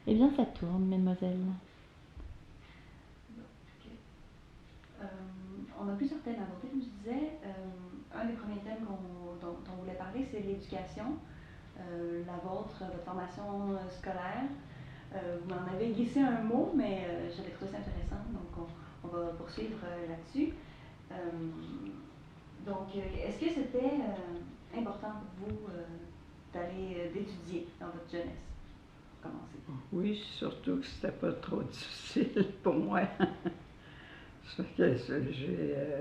Eh bien, ça tourne, mesdemoiselles. Ok. On a plusieurs thèmes à aborder, comme je disais. Un des premiers thèmes dont on voulait parler, c'est l'éducation. La vôtre, votre formation scolaire. Vous m'en avez glissé un mot, mais j'avais trouvé ça intéressant, donc on va poursuivre là-dessus. Donc, est-ce que c'était important pour vous d'aller d'étudier dans votre jeunesse? Pour commencer. Oui, surtout que c'était pas trop difficile pour moi.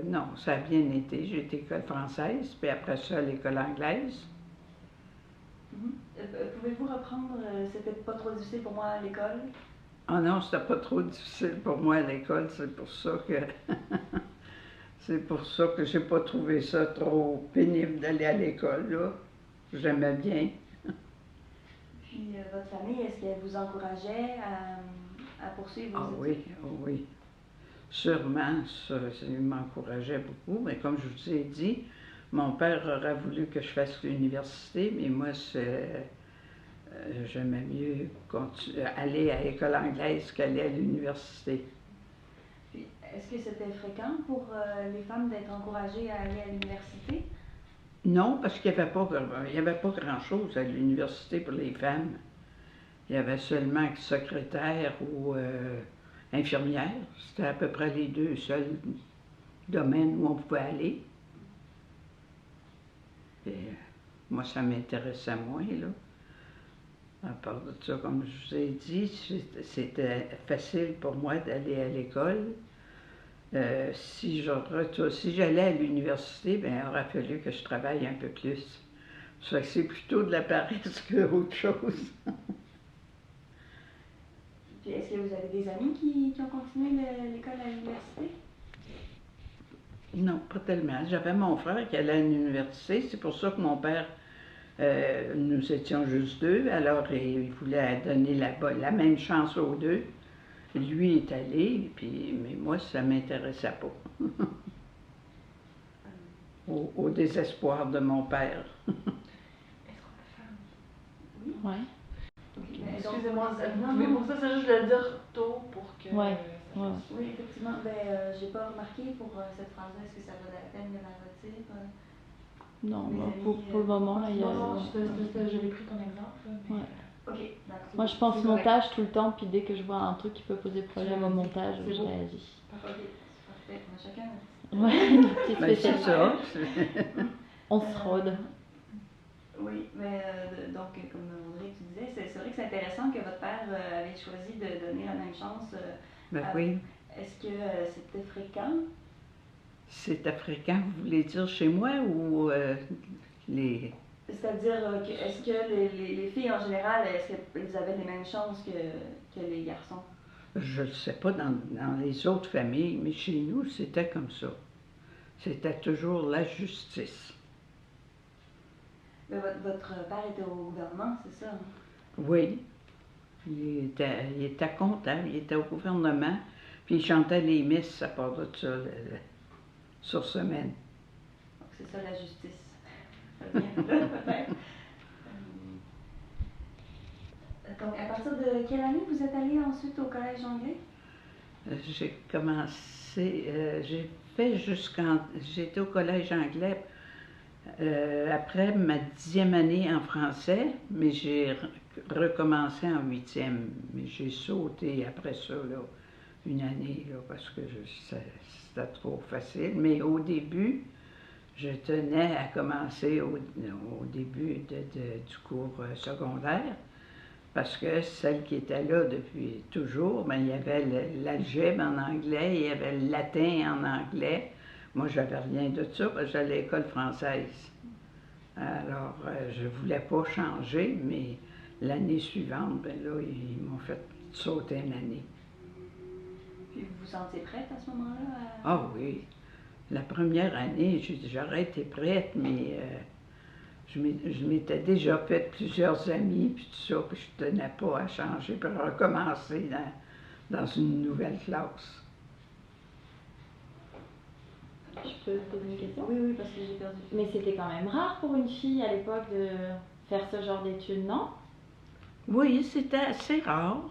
Non, ça a bien été. J'ai été école française, puis après ça, l'école anglaise. Pouvez-vous reprendre, c'était pas trop difficile pour moi à l'école? Ah non, c'était pas trop difficile pour moi à l'école, c'est pour ça que c'est pour ça que j'ai pas trouvé ça trop pénible d'aller à l'école, là. J'aimais bien. Puis votre famille, est-ce qu'elle vous encourageait à poursuivre vos Oui, études? oui. Sûrement, ça m'encourageait beaucoup, mais comme je vous ai dit, mon père aurait voulu que je fasse l'université, mais moi, j'aimais mieux aller à l'école anglaise qu'aller à l'université. Puis, est-ce que c'était fréquent pour les femmes d'être encouragées à aller à l'université? Non, parce qu'il n'y avait pas grand-chose à l'université pour les femmes. Il y avait seulement secrétaire ou infirmière. C'était à peu près les deux seuls domaines où on pouvait aller. Et, moi, ça m'intéressait moins, là. À part de ça, comme je vous ai dit, c'était facile pour moi d'aller à l'école. Si j'allais à l'université, ben, il aurait fallu que je travaille un peu plus. Ça fait que c'est plutôt de la paresse qu'autre chose. Puis, est-ce que vous avez des amis qui ont continué l'école à l'université? Non, pas tellement. J'avais mon frère qui allait à l'université. C'est pour ça que mon père, nous étions juste deux. Alors, il voulait donner la même chance aux deux. Lui est allé, mais moi, ça ne m'intéressait pas. Au désespoir de mon père. Est-ce qu'on peut faire? Oui. Ouais. Okay. Excusez-moi, mais pour ça, c'est juste de le dire tôt pour que. Ouais. Oui, effectivement. J'ai pas remarqué pour cette phrase-là. Est-ce que ça vaut la peine de la retirer? Non, pour le moment, il y a. Non, je l'ai pris comme exemple. Mais... Ouais. Ok. Moi, je pense montage tout le temps, puis dès que je vois un truc qui peut poser problème au montage, je réagis. Parfait. Parfait. On a chacun. Ouais, une petite spécialité. C'est ça. On se rôde. Oui, mais donc, comme Audrey, tu disais, c'est vrai que c'est intéressant que votre père avait choisi de donner la même chance. Oui. Est-ce que c'était fréquent? C'était fréquent, vous voulez dire chez moi ou les... C'est-à-dire, est-ce que les filles en général, est-ce qu'elles avaient les mêmes chances que les garçons? Je ne sais pas dans les autres familles, mais chez nous, c'était comme ça. C'était toujours la justice. Mais votre père était au gouvernement, c'est ça? Hein? Oui. Il était content, il était au gouvernement, puis il chantait les messes à part de ça, sur semaine. Donc c'est ça la justice. Ça vient là, peut-être. Donc, à partir de quelle année vous êtes allé ensuite au collège anglais? J'ai commencé, j'étais au collège anglais après ma 10e année en français, mais j'ai recommencé en 8e. Mais j'ai sauté après ça, là, une année, là, parce que c'était trop facile. Mais au début, je tenais à commencer au début du cours secondaire, parce que celle qui était là depuis toujours, ben, il y avait l'algèbre en anglais, il y avait le latin en anglais. Moi, j'avais rien de ça, parce que j'allais à l'école française. Alors, je ne voulais pas changer, mais l'année suivante, ben là, ils m'ont fait sauter une année. Puis vous vous sentiez prête à ce moment-là? Ah oui. La première année, j'aurais été prête, mais je m'étais déjà fait plusieurs amis, puis tout ça, puis je ne tenais pas à changer, puis recommencer dans une nouvelle classe. Je peux te poser une question? Oui, parce que j'ai perdu. Mais c'était quand même rare pour une fille à l'époque de faire ce genre d'études, non? Oui, c'était assez rare.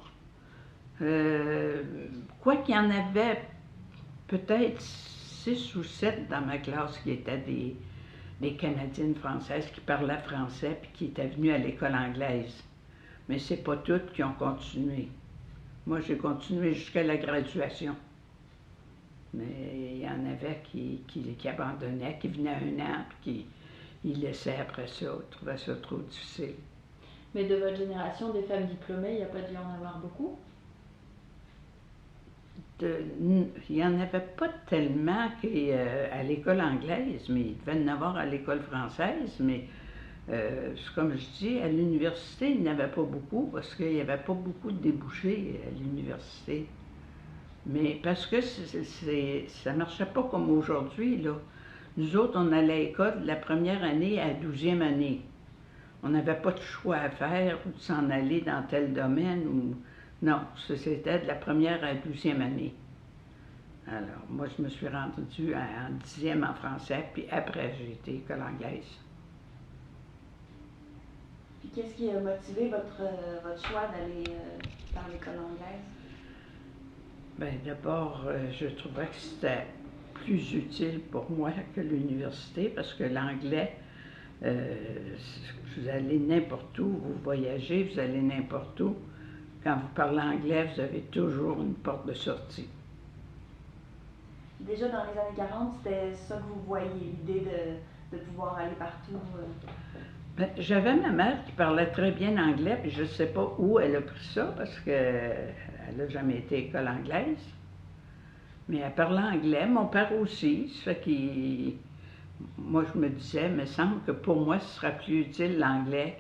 Quoi qu'il y en avait peut-être 6 ou 7 dans ma classe qui étaient des Canadiennes françaises qui parlaient français puis qui étaient venues à l'école anglaise. Mais c'est pas toutes qui ont continué. Moi, j'ai continué jusqu'à la graduation. Mais il y en avait qui abandonnaient, qui venaient 1 an, puis qui laissaient après ça, trouvaient ça trop difficile. Mais de votre génération, des femmes diplômées, il n'y a pas dû en avoir beaucoup? Il n'y en avait pas tellement à l'école anglaise, mais il devait y en avoir à l'école française, mais comme je dis, à l'université, il n'y en avait pas beaucoup parce qu'il n'y avait pas beaucoup de débouchés à l'université. Mais parce que ça ne marchait pas comme aujourd'hui, là. Nous autres, on allait à l'école de la première année à la 12e année. On n'avait pas de choix à faire ou de s'en aller dans tel domaine. Non, c'était de la première à la 12e année. Alors, moi, je me suis rendue en 10e en français, puis après, j'ai été école anglaise. Puis qu'est-ce qui a motivé votre choix d'aller dans l'école anglaise? Bien, d'abord, je trouvais que c'était plus utile pour moi que l'université parce que l'anglais, vous allez n'importe où, vous voyagez, vous allez n'importe où. Quand vous parlez anglais, vous avez toujours une porte de sortie. Déjà dans les années 40, c'était ça que vous voyiez, l'idée de pouvoir aller partout? Ben, j'avais ma mère qui parlait très bien anglais, puis je ne sais pas où elle a pris ça parce qu'elle n'a jamais été école anglaise. Mais elle parlait anglais, mon père aussi, ça fait qu'il... Moi, je me disais, il me semble que pour moi, ce sera plus utile l'anglais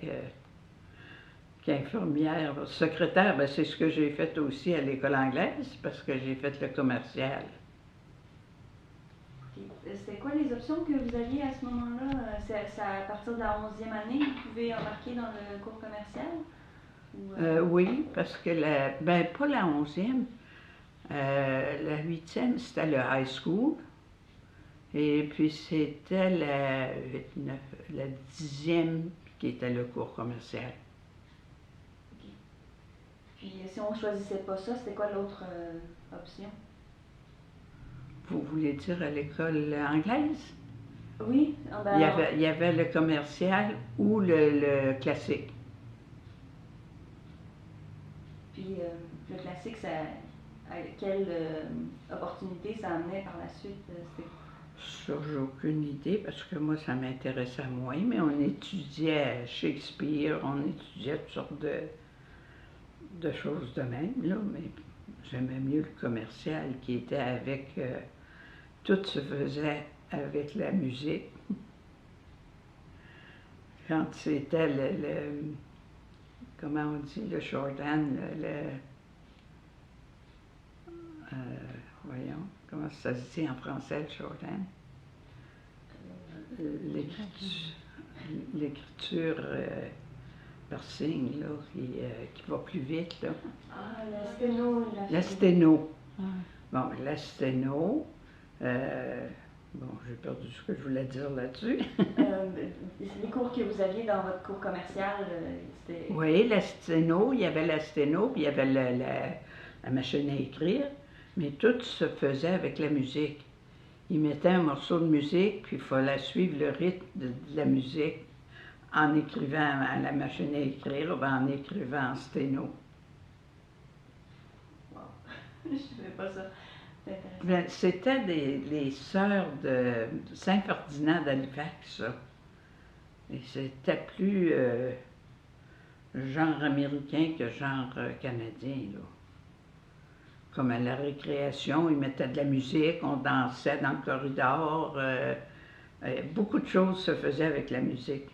qu'infirmière. Secrétaire, ben, c'est ce que j'ai fait aussi à l'école anglaise, parce que j'ai fait le commercial. C'était quoi les options que vous aviez à ce moment-là? C'est à partir de la 11e année, vous pouvez embarquer dans le cours commercial? Oui, parce que, ben, pas la 11e, la 8e, c'était le high school. Et puis c'était la 10e qui était le cours commercial. Okay. Puis si on ne choisissait pas ça, c'était quoi l'autre option? Vous voulez dire à l'école anglaise? Oui. Ben, il y avait le commercial ou le classique. Puis le classique, quelle opportunité ça amenait par la suite? Ça, j'ai aucune idée parce que moi, ça m'intéressait moins, mais on étudiait Shakespeare, on étudiait toutes sortes de choses de même, là, mais j'aimais mieux le commercial qui était avec... tout se faisait avec la musique. Quand c'était comment on dit, le shorthand, voyons, comment ça se dit en français, le shorthand? L'écriture par signe, là, qui va plus vite, là. Ah, la sténo. La sténo. Ah. Bon, la sténo. Bon, j'ai perdu ce que je voulais dire là-dessus. Les cours que vous aviez dans votre cours commercial, c'était... Oui, la sténo, il y avait la sténo, puis il y avait la machine à écrire, mais tout se faisait avec la musique. Ils mettaient un morceau de musique, puis il fallait suivre le rythme de la musique en écrivant à la machine à écrire ou en écrivant en sténo. Wow. Je ne savais pas ça. Ben, c'était les sœurs de Saint-Ferdinand d'Halifax, ça. Et c'était plus genre américain que genre canadien, là. Comme à la récréation, ils mettaient de la musique, on dansait dans le corridor. Beaucoup de choses se faisaient avec la musique.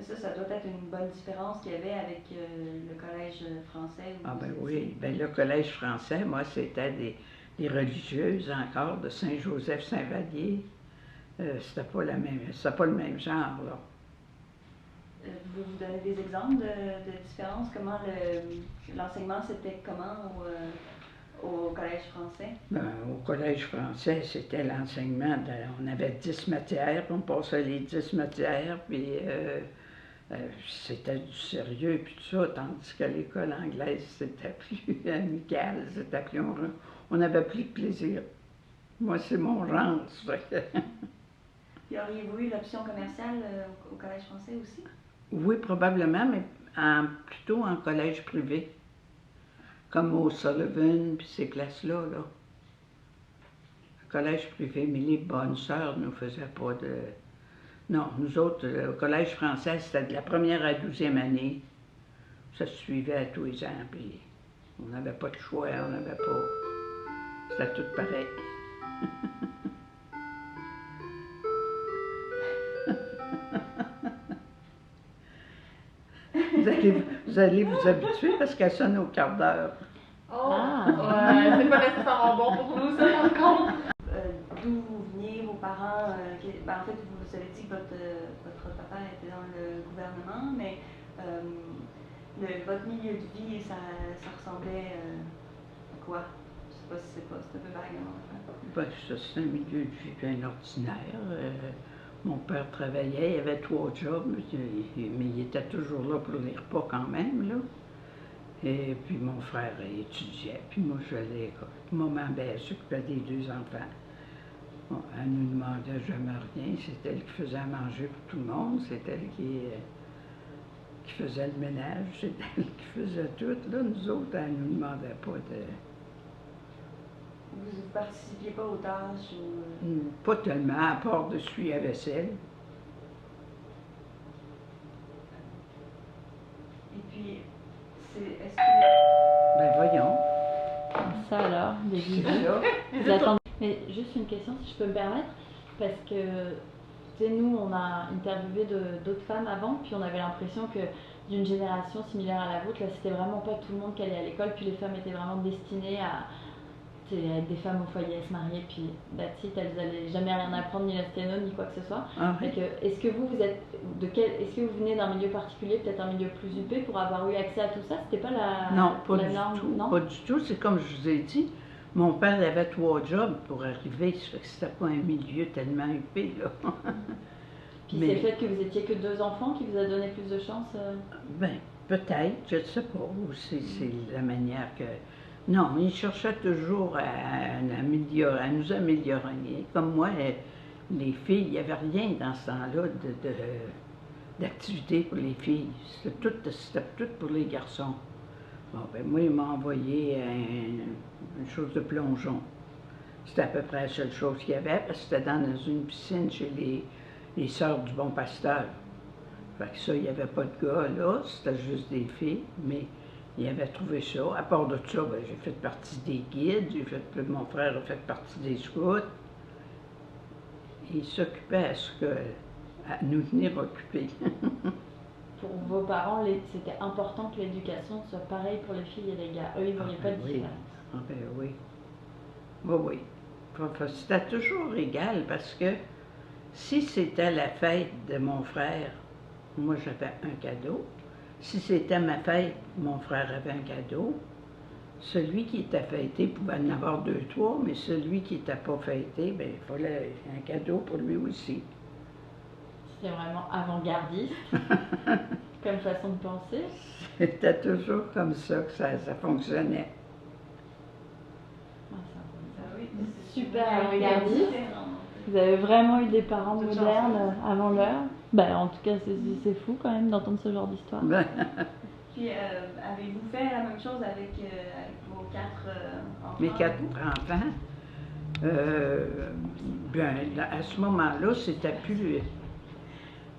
Ça doit être une bonne différence qu'il y avait avec le collège français. Ah ben oui, ben le collège français, moi, c'était des religieuses encore de Saint-Joseph-Saint-Vallier. C'était pas le même genre, là. Vous vous donnez des exemples de différences? Comment l'enseignement c'était comment au collège français? Ben, au collège français, c'était l'enseignement. On avait 10 matières, puis on passait les 10 matières, puis C'était du sérieux puis tout ça, tandis que l'école anglaise, c'était plus amical, c'était plus... On avait plus de plaisir. Moi, c'est mon genre, ça fait que... Puis auriez-vous eu l'option commerciale au collège français aussi? Oui, probablement, mais plutôt en collège privé, comme au Sullivan, puis ces places-là, là. Collège privé, mais les bonnes sœurs ne nous faisaient pas de... Non, nous autres, au collège français, c'était de la première à la 12e année. Ça se suivait à tous les ans, puis on n'avait pas de choix, on n'avait pas... C'était tout pareil. Vous allez vous habituer parce qu'elle sonne au quart d'heure. Oh! Ouais, c'est pas nécessairement bon pour nous, ça, par contre. D'où vous veniez, vos parents, en fait, vous avez dit que votre papa était dans le gouvernement, mais votre milieu de vie, ça ressemblait à quoi? Je sais pas si c'est un peu vague. Ben, ça, c'est un milieu de vie bien ordinaire. Mon père travaillait, il avait 3 jobs, mais il était toujours là pour les repas quand même, là. Et puis mon frère étudiait, puis moi je allais à l'école. Maman, ben, elle s'occupait des 2 enfants. Bon, elle ne nous demandait jamais rien, c'est elle qui faisait à manger pour tout le monde, c'est elle qui faisait le ménage, c'est elle qui faisait tout. Là, nous autres, elle ne nous demandait pas de... Vous ne participiez pas aux tâches ou... Pas tellement, à part de suivre la vaisselle. Et puis, est-ce que... Ben voyons. Ça alors, des C'est bisous. ça. Vous attendez. Mais juste une question, si je peux me permettre, parce que, tu sais, nous, on a interviewé d'autres femmes avant, puis on avait l'impression que d'une génération similaire à la vôtre, là, c'était vraiment pas tout le monde qui allait à l'école, puis les femmes étaient vraiment destinées à être des femmes au foyer, à se marier, puis that's it, elles n'allaient jamais rien apprendre, ni la sténo, ni quoi que ce soit. Ah, oui. Est-ce que vous êtes est-ce que vous venez d'un milieu particulier, peut-être un milieu plus huppé, pour avoir eu accès à tout ça? C'était pas Non, pas la du norme, tout. non? Pas du tout. C'est comme je vous ai dit, mon père avait 3 jobs pour arriver, ça fait que c'était pas un milieu tellement huppé, là. Puis c'est le fait que vous étiez que 2 enfants qui vous a donné plus de chance? Ben, peut-être, je ne sais pas. Ou c'est la manière que... Non, il cherchait toujours à nous améliorer. Comme moi, les filles, il n'y avait rien dans ce temps-là d'activité pour les filles. C'était tout pour les garçons. Bon, ben moi, il m'a envoyé une chose de plongeon. C'était à peu près la seule chose qu'il y avait, parce que c'était dans une piscine chez les Sœurs du Bon Pasteur. Fait que ça, il n'y avait pas de gars là, c'était juste des filles, mais il avait trouvé ça. À part de ça, ben, j'ai fait partie des guides, mon frère a fait partie des scouts. Il s'occupait à nous tenir occupés. Pour vos parents, c'était important que l'éducation soit pareille pour les filles et les gars. Eux, ils ne voyaient pas de oui. différence. Ah ben oui. Oui, oui. C'était toujours égal parce que si c'était la fête de mon frère, moi j'avais un cadeau. Si c'était ma fête, mon frère avait un cadeau. Celui qui était fêté pouvait en avoir 2, 3, mais celui qui n'était pas fêté, ben, il fallait un cadeau pour lui aussi. C'est vraiment avant-gardiste comme façon de penser. C'était toujours comme ça que ça fonctionnait. oui, Super avant-gardiste. Vous avez vraiment eu des parents modernes avant l'heure. Ben, en tout cas, c'est fou quand même d'entendre ce genre d'histoire. Ben, Puis, avez-vous fait la même chose avec vos 4 enfants? mes 4 enfants, bien, à ce moment-là, c'était plus...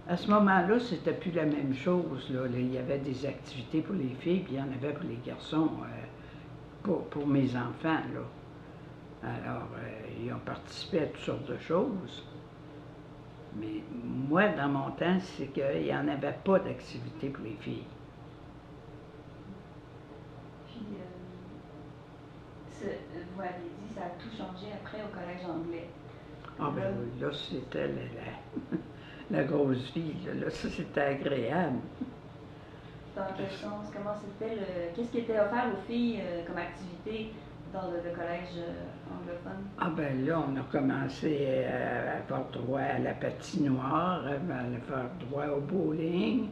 À ce moment-là, c'était plus la même chose. Là. Il y avait des activités pour les filles, puis il y en avait pour les garçons, pour mes enfants. Là. Alors, ils ont participé à toutes sortes de choses. Mais moi, dans mon temps, c'est qu'il n'y en avait pas d'activité pour les filles. Puis, vous m'avez dit, ça a tout changé après au collège anglais. Ah ben oui, là, c'était la grosse vie. Là, ça, c'était agréable. Dans quel sens? Comment c'était qu'est-ce qui était offert aux filles comme activité dans le collège anglophone? Ah ben là, on a commencé à avoir droit à la patinoire, à avoir droit au bowling,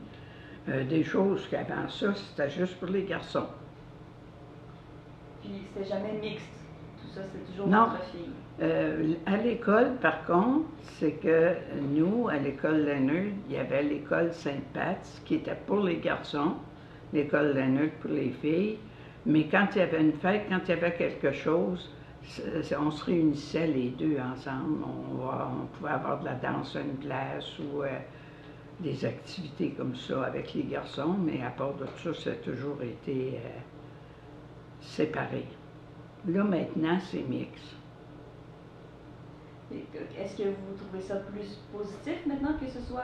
Des choses qu'avant ça, c'était juste pour les garçons. Puis c'était jamais mixte. Tout ça, c'était toujours Non. entre filles. À l'école, par contre, c'est que nous, à l'école Lennard, il y avait l'école Sainte-Pat's qui était pour les garçons, l'école Lennard pour les filles. Mais quand il y avait une fête, quand il y avait quelque chose, on se réunissait les deux ensemble. On pouvait avoir de la danse à une place ou des activités comme ça avec les garçons, mais à part de ça, ça a toujours été séparé. Là, maintenant, c'est mixte. Est-ce que vous trouvez ça plus positif maintenant que ce soit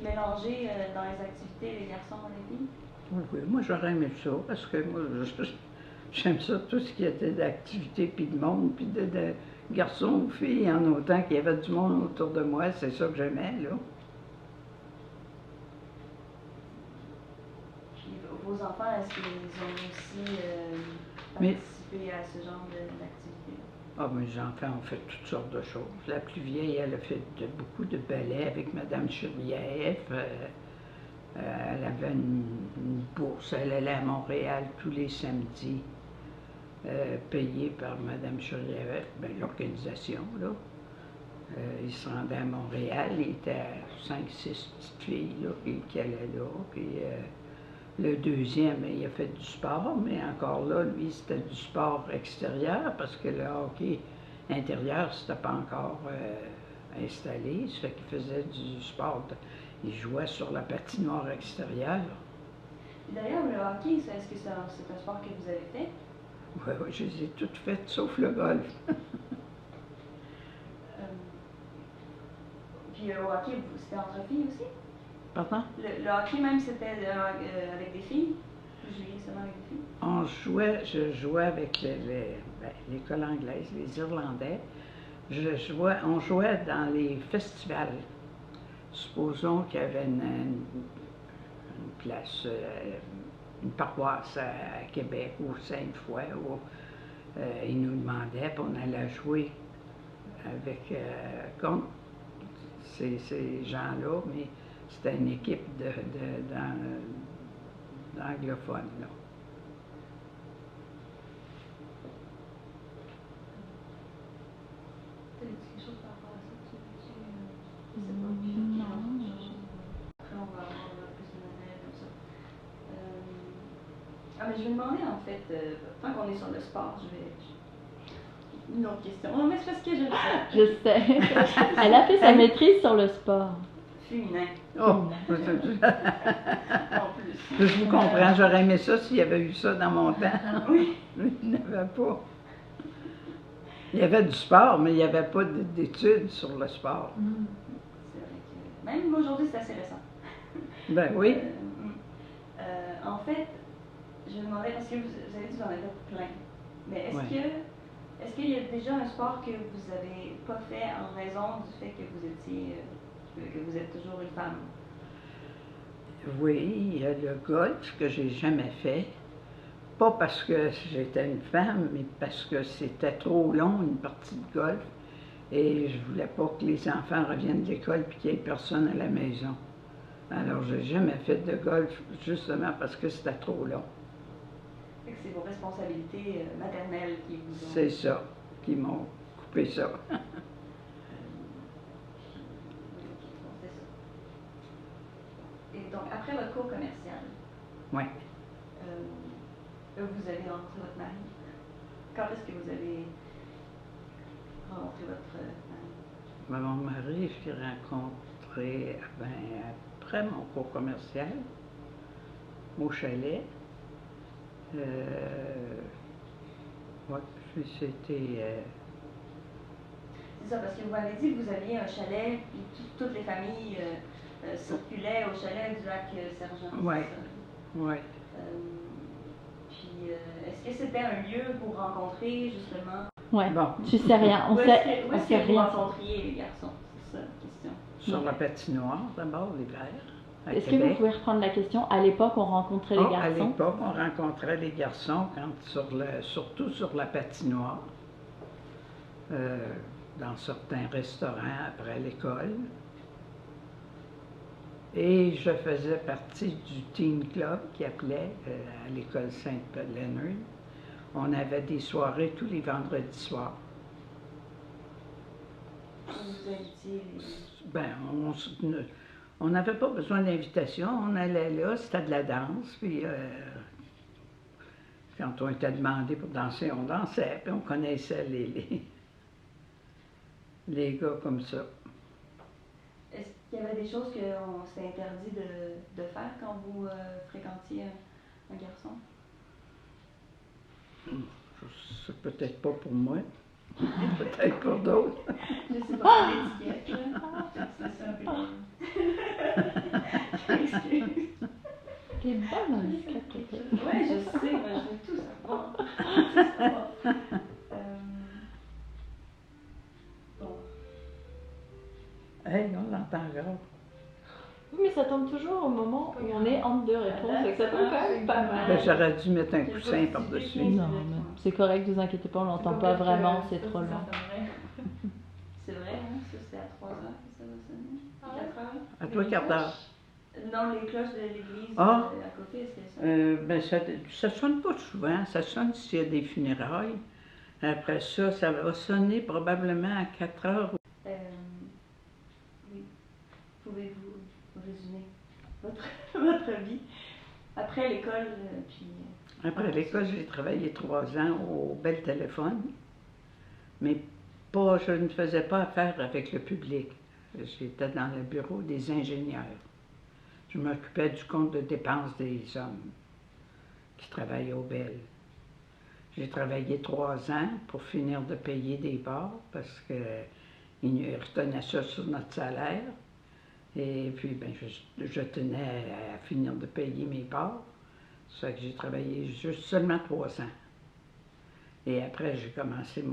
mélangé dans les activités, les garçons et les filles? Oui, moi j'aurais aimé ça, parce que moi, j'aime ça, tout ce qui était d'activité, puis de monde, puis de garçons ou filles, en autant qu'il y avait du monde autour de moi, c'est ça que j'aimais, là. Puis vos enfants, est-ce qu'ils ont aussi participé à ce genre d'activité? Ah, mes enfants ont fait toutes sortes de choses. La plus vieille, elle a fait beaucoup de ballet avec Mme Chirieff. Elle avait une bourse. Elle allait à Montréal tous les samedis, payée par Mme Chirieff, l'organisation, là. Il se rendait à Montréal, il était à 5-6 petites filles là, qui allaient là. Puis, le deuxième, il a fait du sport, mais encore là, lui, c'était du sport extérieur parce que le hockey intérieur, c'était pas encore installé. Ça fait qu'il faisait du sport. Il jouait sur la patinoire extérieure. D'ailleurs, le hockey, est-ce que c'est un sport que vous avez fait? Oui, je les ai toutes faites, sauf le golf. Puis au hockey, c'était entre filles aussi? Pardon? Le hockey même, c'était avec des filles? Vous jouiez seulement avec des filles? Je jouais avec l'école anglaise, les Irlandais. On jouait dans les festivals. Supposons qu'il y avait une place, une paroisse à Québec ou Sainte-Foy où ils nous demandaient, puis on allait jouer avec, contre ces gens-là, mais c'était une équipe d'anglophones, là. Tu as dit quelque chose par rapport à ça? Non. Après, on va avoir plus de modèles comme ça. Ah, mais je vais demander en fait, tant qu'on est sur le sport, une autre question. Non, mais c'est parce que je le sais. Je sais. Elle a fait sa maîtrise sur le sport. Féminin. Oh! En plus. Je vous comprends, j'aurais aimé ça s'il y avait eu ça dans mon temps. Oui. Il n'y en avait pas. Il y avait du sport, mais il n'y avait pas d'études sur le sport. C'est vrai que même aujourd'hui, c'est assez récent. Ben oui. En fait, je me demandais, parce que vous avez dit que vous en avez plein, mais est-ce qu'il y a déjà un sport que vous n'avez pas fait en raison du fait que vous étiez, que vous êtes toujours une femme? Oui, il y a le golf que j'ai jamais fait. Pas parce que j'étais une femme, mais parce que c'était trop long, une partie de golf. Et je voulais pas que les enfants reviennent de l'école et qu'il n'y ait personne à la maison. Alors, j'ai jamais fait de golf, justement parce que c'était trop long. C'est vos responsabilités maternelles qui vous ont... C'est ça, qui m'ont coupé ça. C'est ça. Et donc, après votre cours commercial, Oui. vous avez rencontré votre mari. Quand est-ce que vous avez rencontré votre mari? Mon mari, je l'ai rencontré après mon cours commercial, au chalet. Oui, c'était... C'est ça, parce que vous m'avez dit que vous aviez un chalet, puis toutes les familles circulaient au chalet du lac Sergent. Oui, oui. Puis, est-ce que c'était un lieu pour rencontrer, justement... Ouais, Bon. tu sais rien. On Où sait, est-ce on sait que vous rien. rencontriez les garçons? C'est ça la question. Sur la patinoire, d'abord, l'hiver, à Est-ce que vous Québec. pouvez reprendre la question? À l'époque, on rencontrait les À garçons. l'époque, on rencontrait les garçons surtout sur la patinoire, dans certains restaurants après l'école. Et je faisais partie du Teen Club qui appelait à l'école Sainte-Leonard. On avait des soirées tous les vendredis soirs. Vous invitiez les... Ben, on n'avait pas besoin d'invitation, on allait là, c'était de la danse, puis quand on était demandé pour danser, on dansait, puis on connaissait les gars comme ça. Est-ce qu'il y avait des choses qu'on s'était interdit de faire quand vous fréquentiez un garçon? C'est peut-être pas pour moi, peut-être pour d'autres. Je sais pas, l'étiquette, là. C'est un peu... Excuse. T'es bonne dans les sketchs. Ouais, je sais, mais je veux tout savoir. Bon. Hey, on l'entend grave. Oui, mais ça tombe toujours au moment où on est entre deux réponses, fait que ça tombe quand même pas mal. Ben, j'aurais dû mettre un coussin par-dessus. Non, mais c'est correct, ne vous inquiétez pas, on l'entend pas vraiment, c'est trop long. C'est vrai, hein? Ça, c'était à 3 heures que ça va sonner? 4 heures? À toi, quart d'heure. Non, les cloches de l'église Ah. à côté, est-ce que ça? Ça sonne pas souvent, ça sonne s'il y a des funérailles. Après ça, ça va sonner probablement à 4 heures. Oui. Pouvez-vous résumer votre vie après l'école, puis... Après l'école, j'ai travaillé 3 ans au Bel Téléphone, mais pas, je ne faisais pas affaire avec le public. J'étais dans le bureau des ingénieurs. Je m'occupais du compte de dépenses des hommes qui travaillaient au Bel. J'ai travaillé 3 ans pour finir de payer des parts parce qu'ils retenaient ça sur notre salaire. Et puis, ben, je tenais à finir de payer mes parts. Ça fait que j'ai travaillé juste seulement 3 ans. Et après, j'ai commencé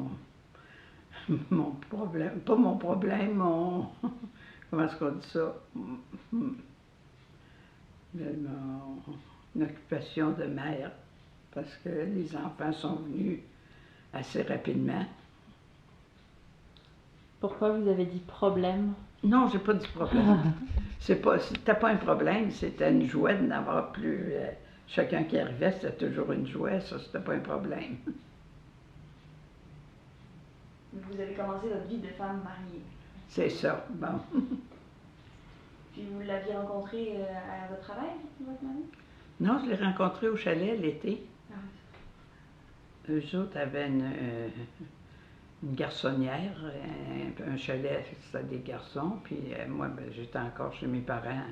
mon problème, pas mon problème, comment est-ce qu'on dit ça? Mon occupation de mère, parce que les enfants sont venus assez rapidement. Pourquoi vous avez dit problème? Non, j'ai pas dit problème. C'était pas un problème, c'était une joie de n'avoir plus. Chacun qui arrivait, c'était toujours une joie, ça, c'était pas un problème. Vous avez commencé votre vie de femme mariée. C'est ça, bon. Puis vous l'aviez rencontré à votre travail, votre mari? Non, je l'ai rencontré au chalet l'été. Ah. Eux autres avaient une garçonnière, un chalet, c'était des garçons, puis moi, ben, j'étais encore chez mes parents.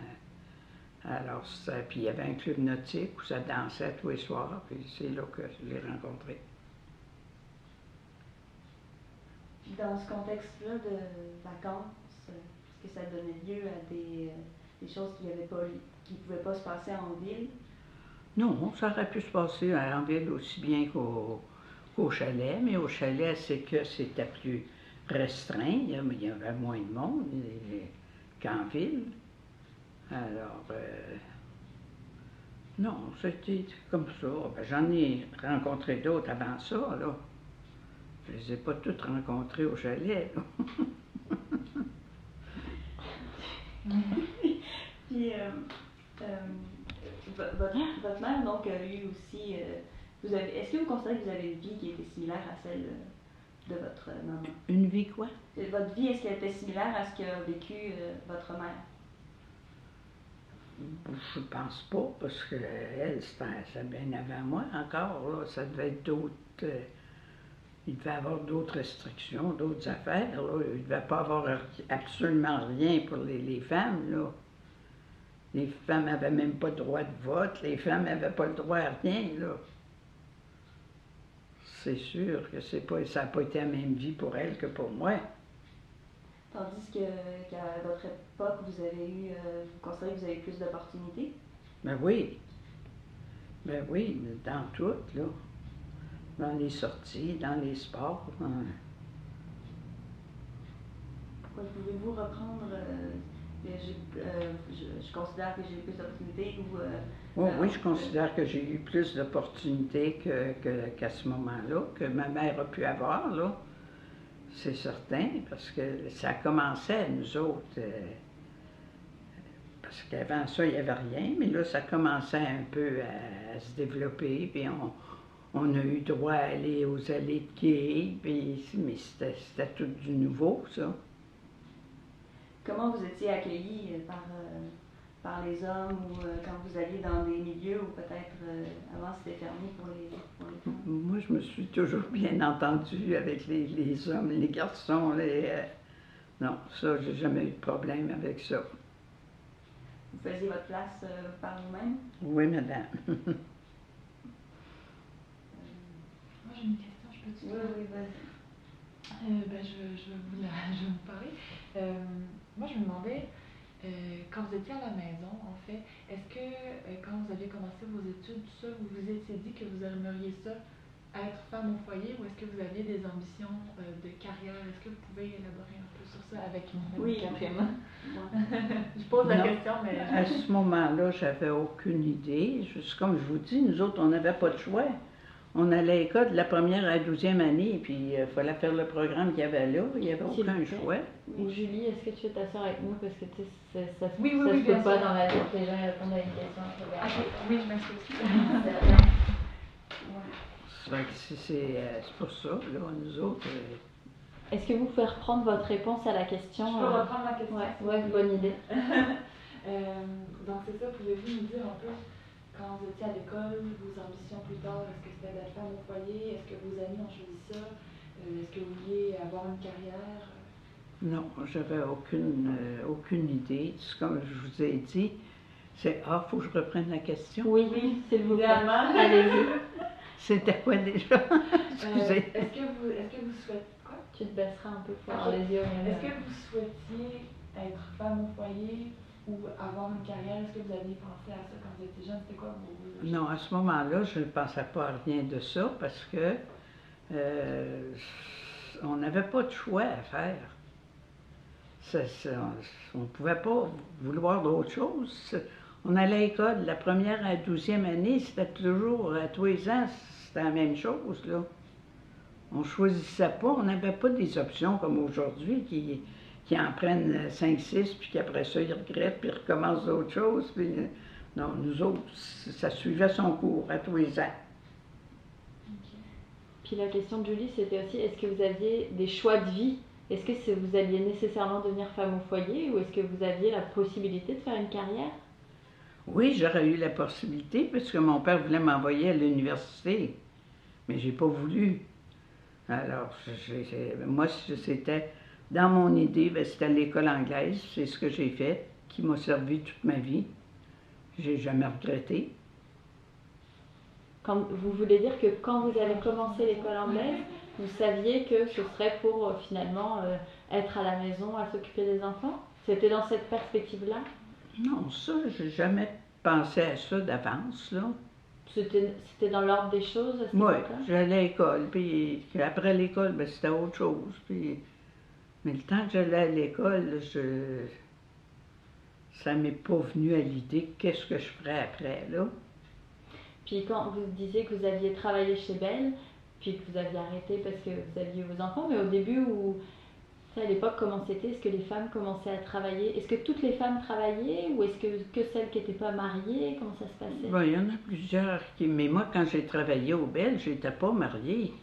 Alors, puis il y avait un club nautique où ça dansait tous les soirs, puis c'est là que je l'ai rencontré. Dans ce contexte-là de vacances, est-ce que ça donnait lieu à des choses qui ne pouvaient pas se passer en ville? Non, ça aurait pu se passer en ville aussi bien qu'au chalet, mais au chalet, c'est que c'était plus restreint, il y avait moins de monde qu'en ville. Alors, non, c'était comme ça. Ben, j'en ai rencontré d'autres avant ça, là. Je ne les ai pas toutes rencontrées au chalet, là. Puis, votre mère, donc, a eu aussi... est-ce que vous considérez que vous avez une vie qui était similaire à celle de votre maman? Une vie quoi? Votre vie, est-ce qu'elle était similaire à ce qu'a vécu votre mère? Je pense pas, parce qu'elle, c'était bien avant moi encore, là. Ça devait être d'autres... il devait y avoir d'autres restrictions, d'autres affaires, là. Il ne devait pas avoir absolument rien pour les femmes, là. Les femmes n'avaient même pas le droit de vote, les femmes n'avaient pas le droit à rien, là. C'est sûr que ça n'a pas été la même vie pour elle que pour moi. Tandis qu'à votre époque, vous considérez que vous avez plus d'opportunités? Ben oui, dans tout, là. Dans les sorties, dans les sports. Pouvez-vous reprendre, je considère que j'ai eu plus d'opportunités ou... Oui, je considère que j'ai eu plus d'opportunités qu'à ce moment-là, que ma mère a pu avoir, là. C'est certain, parce que ça commençait, nous autres, Parce qu'avant ça, il n'y avait rien, mais là, ça commençait un peu à se développer, puis on a eu droit à aller aux allées de quai, mais c'était tout du nouveau, ça. Comment vous étiez accueillis par les hommes ou quand vous alliez dans des milieux où peut-être avant c'était fermé pour les femmes? Moi, je me suis toujours bien entendue avec les hommes, les garçons. Non, ça, j'ai jamais eu de problème avec ça. Vous faisiez votre place par vous-même? Oui, madame. Moi j'ai une question, je peux te dire? Oui, vas-y. Je vais vous parler. Moi, je me demandais, quand vous étiez à la maison, en fait, est-ce que quand vous aviez commencé vos études, tout ça, vous vous étiez dit que vous aimeriez ça, être femme au foyer, ou est-ce que vous aviez des ambitions de carrière? Est-ce que vous pouvez élaborer un peu sur ça avec Oui. Catherine? Ouais. Je pose la Non. question, mais... À ce moment-là, j'avais aucune idée. Comme je vous dis, nous autres, on n'avait pas de choix. On allait à l'école de la première à la 12e année, puis il fallait faire le programme qu'il y avait là. Il n'y avait S'il aucun vous plaît. choix. Ou Julie, est-ce que tu veux t'asseoir avec nous? Parce que tu sais, ça se Oui, ça se bien peut pas sûr. dans la vie que les gens répondent à une question. Ok, oui, je m'excuse. C'est vrai que c'est pour ça, là, nous autres. Est-ce que vous pouvez reprendre votre réponse à la question? Je peux reprendre ma question? Ouais, bonne idée. Donc c'est ça, pouvez-vous nous dire un peu, quand vous étiez à l'école, vos ambitions plus tard, est-ce que c'était d'être femme au foyer? Est-ce que vos amis ont choisi ça? Est-ce que vous vouliez avoir une carrière? Non, j'avais aucune idée. C'est comme je vous ai dit, c'est « Ah, il faut que je reprenne la question. Oui, s'il vous plaît. Idéalement. Allez-y. C'était quoi déjà? Excusez. Est-ce que vous souhaitez... Quoi? Tu te baisseras un peu pour avoir les yeux. Est-ce que vous souhaitiez être femme au foyer ou avoir une carrière? Est-ce que vous aviez pensé à ça quand vous étiez jeune? C'était quoi vos... Non, à ce moment-là, je ne pensais pas à rien de ça parce que on n'avait pas de choix à faire. On ne pouvait pas vouloir d'autre chose. On allait à l'école, la première à la 12e année, c'était toujours, à tous les ans, c'était la même chose, là. On ne choisissait pas, on n'avait pas des options comme aujourd'hui qui en prennent 5-6, puis qu'après ça, ils regrettent, puis ils recommencent d'autres choses. Puis, non, nous autres, ça suivait son cours à tous les ans. Puis la question de Julie, c'était aussi, est-ce que vous aviez des choix de vie? Est-ce que vous alliez nécessairement devenir femme au foyer ou est-ce que vous aviez la possibilité de faire une carrière? Oui, j'aurais eu la possibilité parce que mon père voulait m'envoyer à l'université, mais j'ai pas voulu. Alors, moi, c'était dans mon idée, c'était l'école anglaise, c'est ce que j'ai fait, qui m'a servi toute ma vie. J'ai jamais regretté. Vous voulez dire que quand vous avez commencé l'école anglaise, vous saviez que ce serait pour finalement être à la maison, à s'occuper des enfants? C'était dans cette perspective-là? Non, ça, j'ai jamais pensé à ça d'avance, là. C'était dans l'ordre des choses à cette Oui, époque-là? j'allais à l'école, puis après l'école, ben, c'était autre chose. Puis, mais le temps que j'allais à l'école, ça m'est pas venu à l'idée qu'est-ce que je ferais après, là. Puis quand vous disiez que vous aviez travaillé chez Bell, puis que vous aviez arrêté parce que vous aviez vos enfants, mais au début, à l'époque, comment c'était? Est-ce que les femmes commençaient à travailler? Est-ce que toutes les femmes travaillaient ou est-ce que celles qui n'étaient pas mariées? Comment ça se passait? Bon, il y en a plusieurs mais moi, quand j'ai travaillé au Bell, je n'étais pas mariée.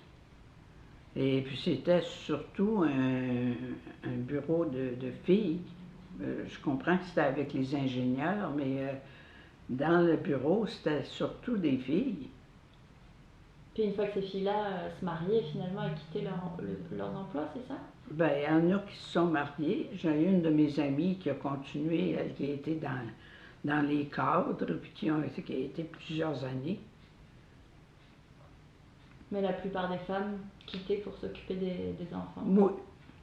Et puis c'était surtout un bureau de filles. Je comprends que c'était avec les ingénieurs, mais dans le bureau, c'était surtout des filles. Puis une fois que ces filles-là se mariaient, finalement, elles quittaient leurs emplois, c'est ça? Ben, il y en a qui se sont mariées. J'ai une de mes amies qui a continué, elle qui a été dans les cadres, puis qui a été plusieurs années. Mais la plupart des femmes quittaient pour s'occuper des enfants. Oui,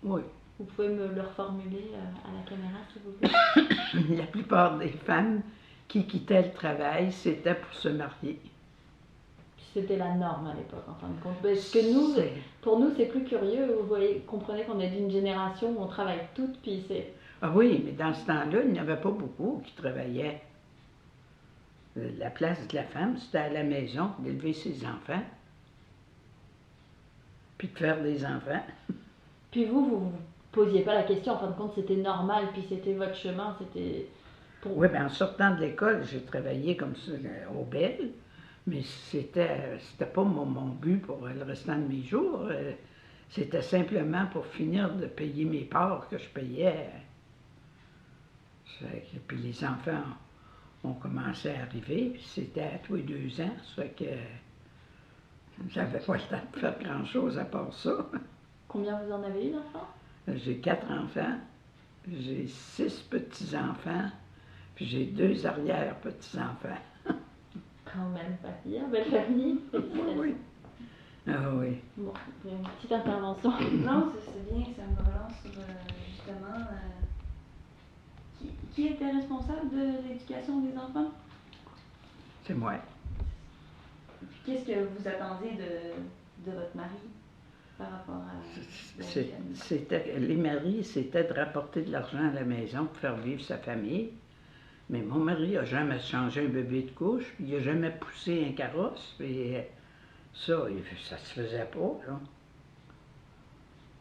oui. Vous pouvez me le reformuler à la caméra, s'il vous plaît? La plupart des femmes qui quittaient le travail, c'était pour se marier. C'était la norme à l'époque, en fin de compte. Parce que pour nous, c'est plus curieux. Vous voyez, comprenez qu'on est d'une génération où on travaille toutes, puis c'est... Ah oui, mais dans ce temps-là, il n'y avait pas beaucoup qui travaillaient. La place de la femme, c'était à la maison, d'élever ses enfants, puis de faire des enfants. Puis vous posiez pas la question, en fin de compte, c'était normal, puis c'était votre chemin, c'était... Oui, bien en sortant de l'école, j'ai travaillé comme ça au Bell, mais c'était pas mon but pour le restant de mes jours. C'était simplement pour finir de payer mes parts que je payais. Puis les enfants ont commencé à arriver, puis c'était à tous les 2 ans, ça fait que j'avais pas le temps de faire grand-chose à part ça. Combien vous en avez eu d'enfants? J'ai 4 enfants, j'ai 6 petits-enfants, puis j'ai 2 arrière-petits-enfants. Quand même, pas pire, belle famille. Félicitations. Oui. Ah oui. Bon, une petite intervention. Non, c'est bien, ça me relance sur justement qui était responsable de l'éducation des enfants? C'est moi. Qu'est-ce que vous attendiez de votre mari par rapport à la famille? Les maris, c'était de rapporter de l'argent à la maison pour faire vivre sa famille. Mais mon mari n'a jamais changé un bébé de couche, puis il n'a jamais poussé un carrosse, puis ça se faisait pas, là.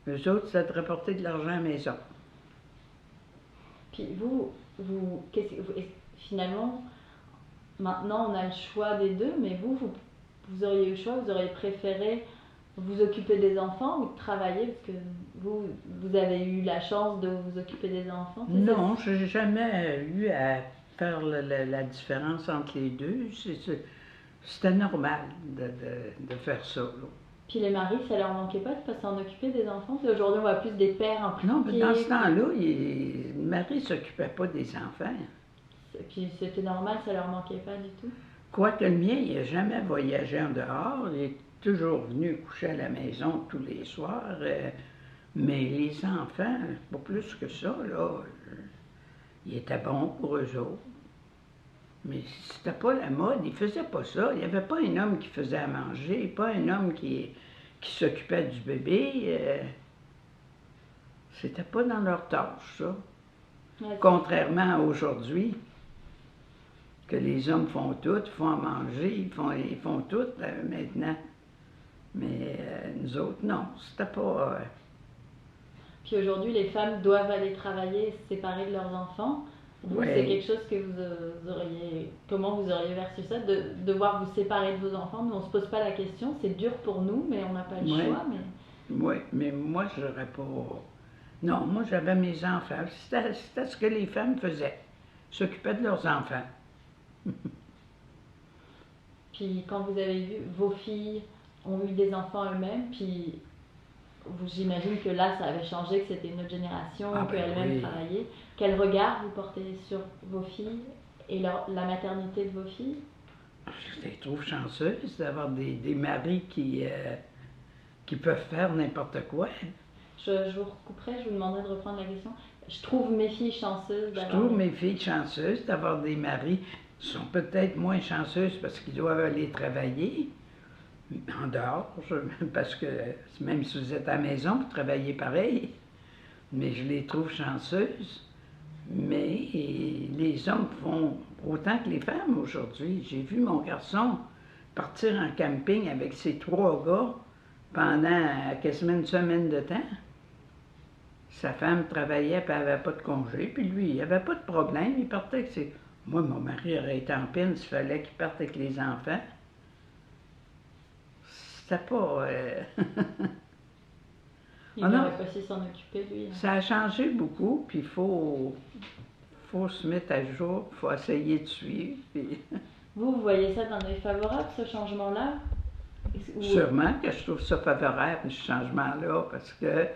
Eux autres, c'était de rapporter de l'argent à la maison. Puis finalement, maintenant on a le choix des deux, mais vous auriez eu le choix, vous auriez préféré vous occuper des enfants ou de travailler, parce que vous avez eu la chance de vous occuper des enfants? Non, je n'ai jamais eu à faire la différence entre les deux. C'était normal de faire ça, là. Puis les maris, ça leur manquait pas de pas s'en occuper des enfants? Puis aujourd'hui, on voit plus des pères impliqués. Non, mais dans ce temps-là, le mari ne s'occupait pas des enfants. Puis c'était normal, ça leur manquait pas du tout? Quoique le mien, il n'a jamais voyagé en dehors. Il est toujours venu coucher à la maison tous les soirs. Mais les enfants, pas plus que ça, là, il était bon pour eux autres. Mais c'était pas la mode, ils faisaient pas ça. Il n'y avait pas un homme qui faisait à manger, pas un homme qui s'occupait du bébé. C'était pas dans leur tâche, ça. Ouais, Contrairement à aujourd'hui, que les hommes font tout, ils font à manger, ils font tout maintenant. Mais nous autres, non, c'était pas... Puis aujourd'hui, les femmes doivent aller travailler et se séparer de leurs enfants. Vous, Ouais. c'est quelque chose que vous auriez... Comment vous auriez perçu ça, de devoir vous séparer de vos enfants? Nous, on se pose pas la question, c'est dur pour nous, mais on n'a pas le Ouais. choix. Oui, mais moi, je n'aurais pas... Non, moi, j'avais mes enfants. C'était ce que les femmes faisaient. S'occupaient de leurs enfants. Puis quand vous avez vu, vos filles ont eu des enfants eux-mêmes, puis j'imagine que là, ça avait changé, que c'était une autre génération, Ah, ben qu'elles-mêmes oui. travaillaient. Quel regard vous portez sur vos filles et la maternité de vos filles? Je les trouve chanceuses d'avoir des maris qui peuvent faire n'importe quoi. Je vous recouperai, je vous demanderai de reprendre la question. Je trouve mes filles chanceuses Je d'avoir... trouve mes filles chanceuses d'avoir des maris qui sont peut-être moins chanceuses parce qu'ils doivent aller travailler en dehors, parce que même si vous êtes à la maison, vous travaillez pareil. Mais je les trouve chanceuses. Mais les hommes font autant que les femmes aujourd'hui. J'ai vu mon garçon partir en camping avec ses 3 gars pendant quasiment une semaine de temps. Sa femme travaillait et elle n'avait pas de congé, puis lui, il n'avait pas de problème, il partait avec ses... Moi, mon mari aurait été en peine s'il fallait qu'il parte avec les enfants. C'était pas... Il Ah non. n'aurait pas su s'en occuper, lui. Ça a changé beaucoup, puis il faut se mettre à jour, il faut essayer de suivre. Puis... Vous voyez ça dans les favorables, ce changement-là? Sûrement que je trouve ça favorable, ce changement-là, parce que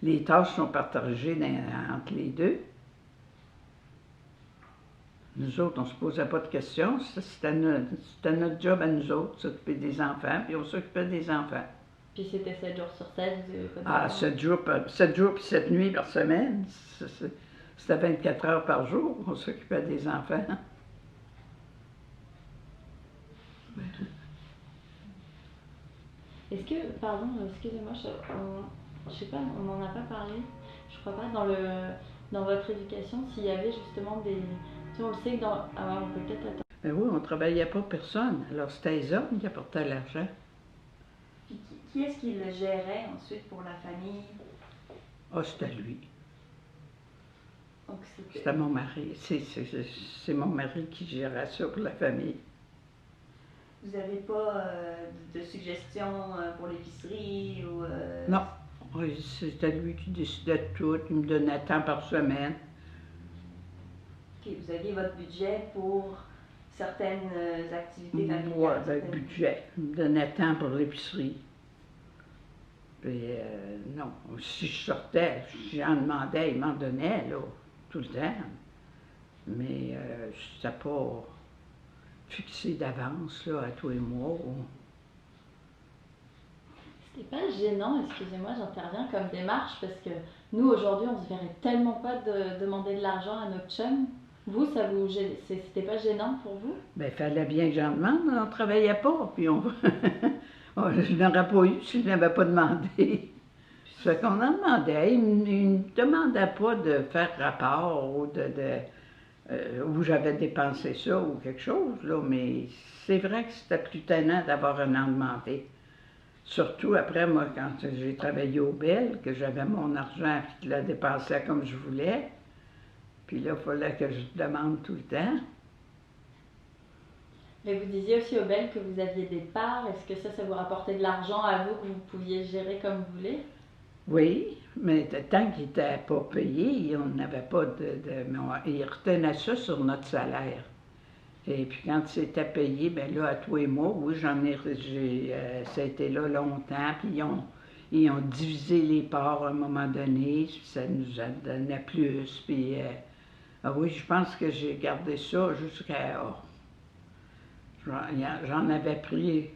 les tâches sont partagées entre les deux. Nous autres, on ne se posait pas de questions. C'était notre job à nous autres, s'occuper des enfants, puis on s'occupait des enfants. Puis c'était 7 jours sur 7, vous avez pas de Ah, 7 jours puis 7 nuits par semaine. C'était 24 heures par jour, on s'occupait des enfants. Est-ce que, pardon, excusez-moi, je sais pas, on n'en a pas parlé, je crois pas, dans votre éducation, s'il y avait justement des... Tu sais, on le sait que dans... Ah, on peut peut-être attendre. Mais oui, on ne travaillait pas personne. Alors c'était les hommes qui apportaient l'argent. Puis qui est-ce qui le gérait ensuite pour la famille? Ah, c'était lui. Donc, C'était mon mari. C'est mon mari qui gérait ça pour la famille. Vous n'avez pas de suggestions pour l'épicerie ou... Non. Oui, c'était lui qui décidait de tout. Il me donnait tant par semaine. OK, vous aviez votre budget pour certaines activités familiales? Oui, le budget. Il me donnait tant pour l'épicerie. Puis, non, si je sortais, si j'en demandais, il m'en donnait, là, tout le temps. Mais c'était pas fixé d'avance, là, à tous les mois. C'était pas gênant, excusez-moi, j'interviens comme démarche, parce que nous, aujourd'hui, on se verrait tellement pas de demander de l'argent à notre chum. Vous, c'était pas gênant pour vous? Bien, il fallait bien que j'en demande, on ne travaillait pas, puis je n'aurais pas eu si je n'avais pas demandé. Ça fait qu'on en demandait. Il ne demandait pas de faire rapport ou où j'avais dépensé ça ou quelque chose, là, mais c'est vrai que c'était plus tannant d'avoir un an demandé. Surtout après, moi, quand j'ai travaillé au Bell, que j'avais mon argent et que je le dépensais comme je voulais, puis là, il fallait que je demande tout le temps. Mais vous disiez aussi au Bell que vous aviez des parts. Est-ce que ça vous rapportait de l'argent à vous que vous pouviez gérer comme vous voulez? Oui, mais tant qu'il n'était pas payé, on n'avait pas il retenait ça sur notre salaire. Et puis quand c'était payé, bien là, à tous les mois, oui, ça a été là longtemps, puis ils ont divisé les parts à un moment donné, puis ça nous en donnait plus, puis oui, je pense que j'ai gardé ça jusqu'à... J'en avais pris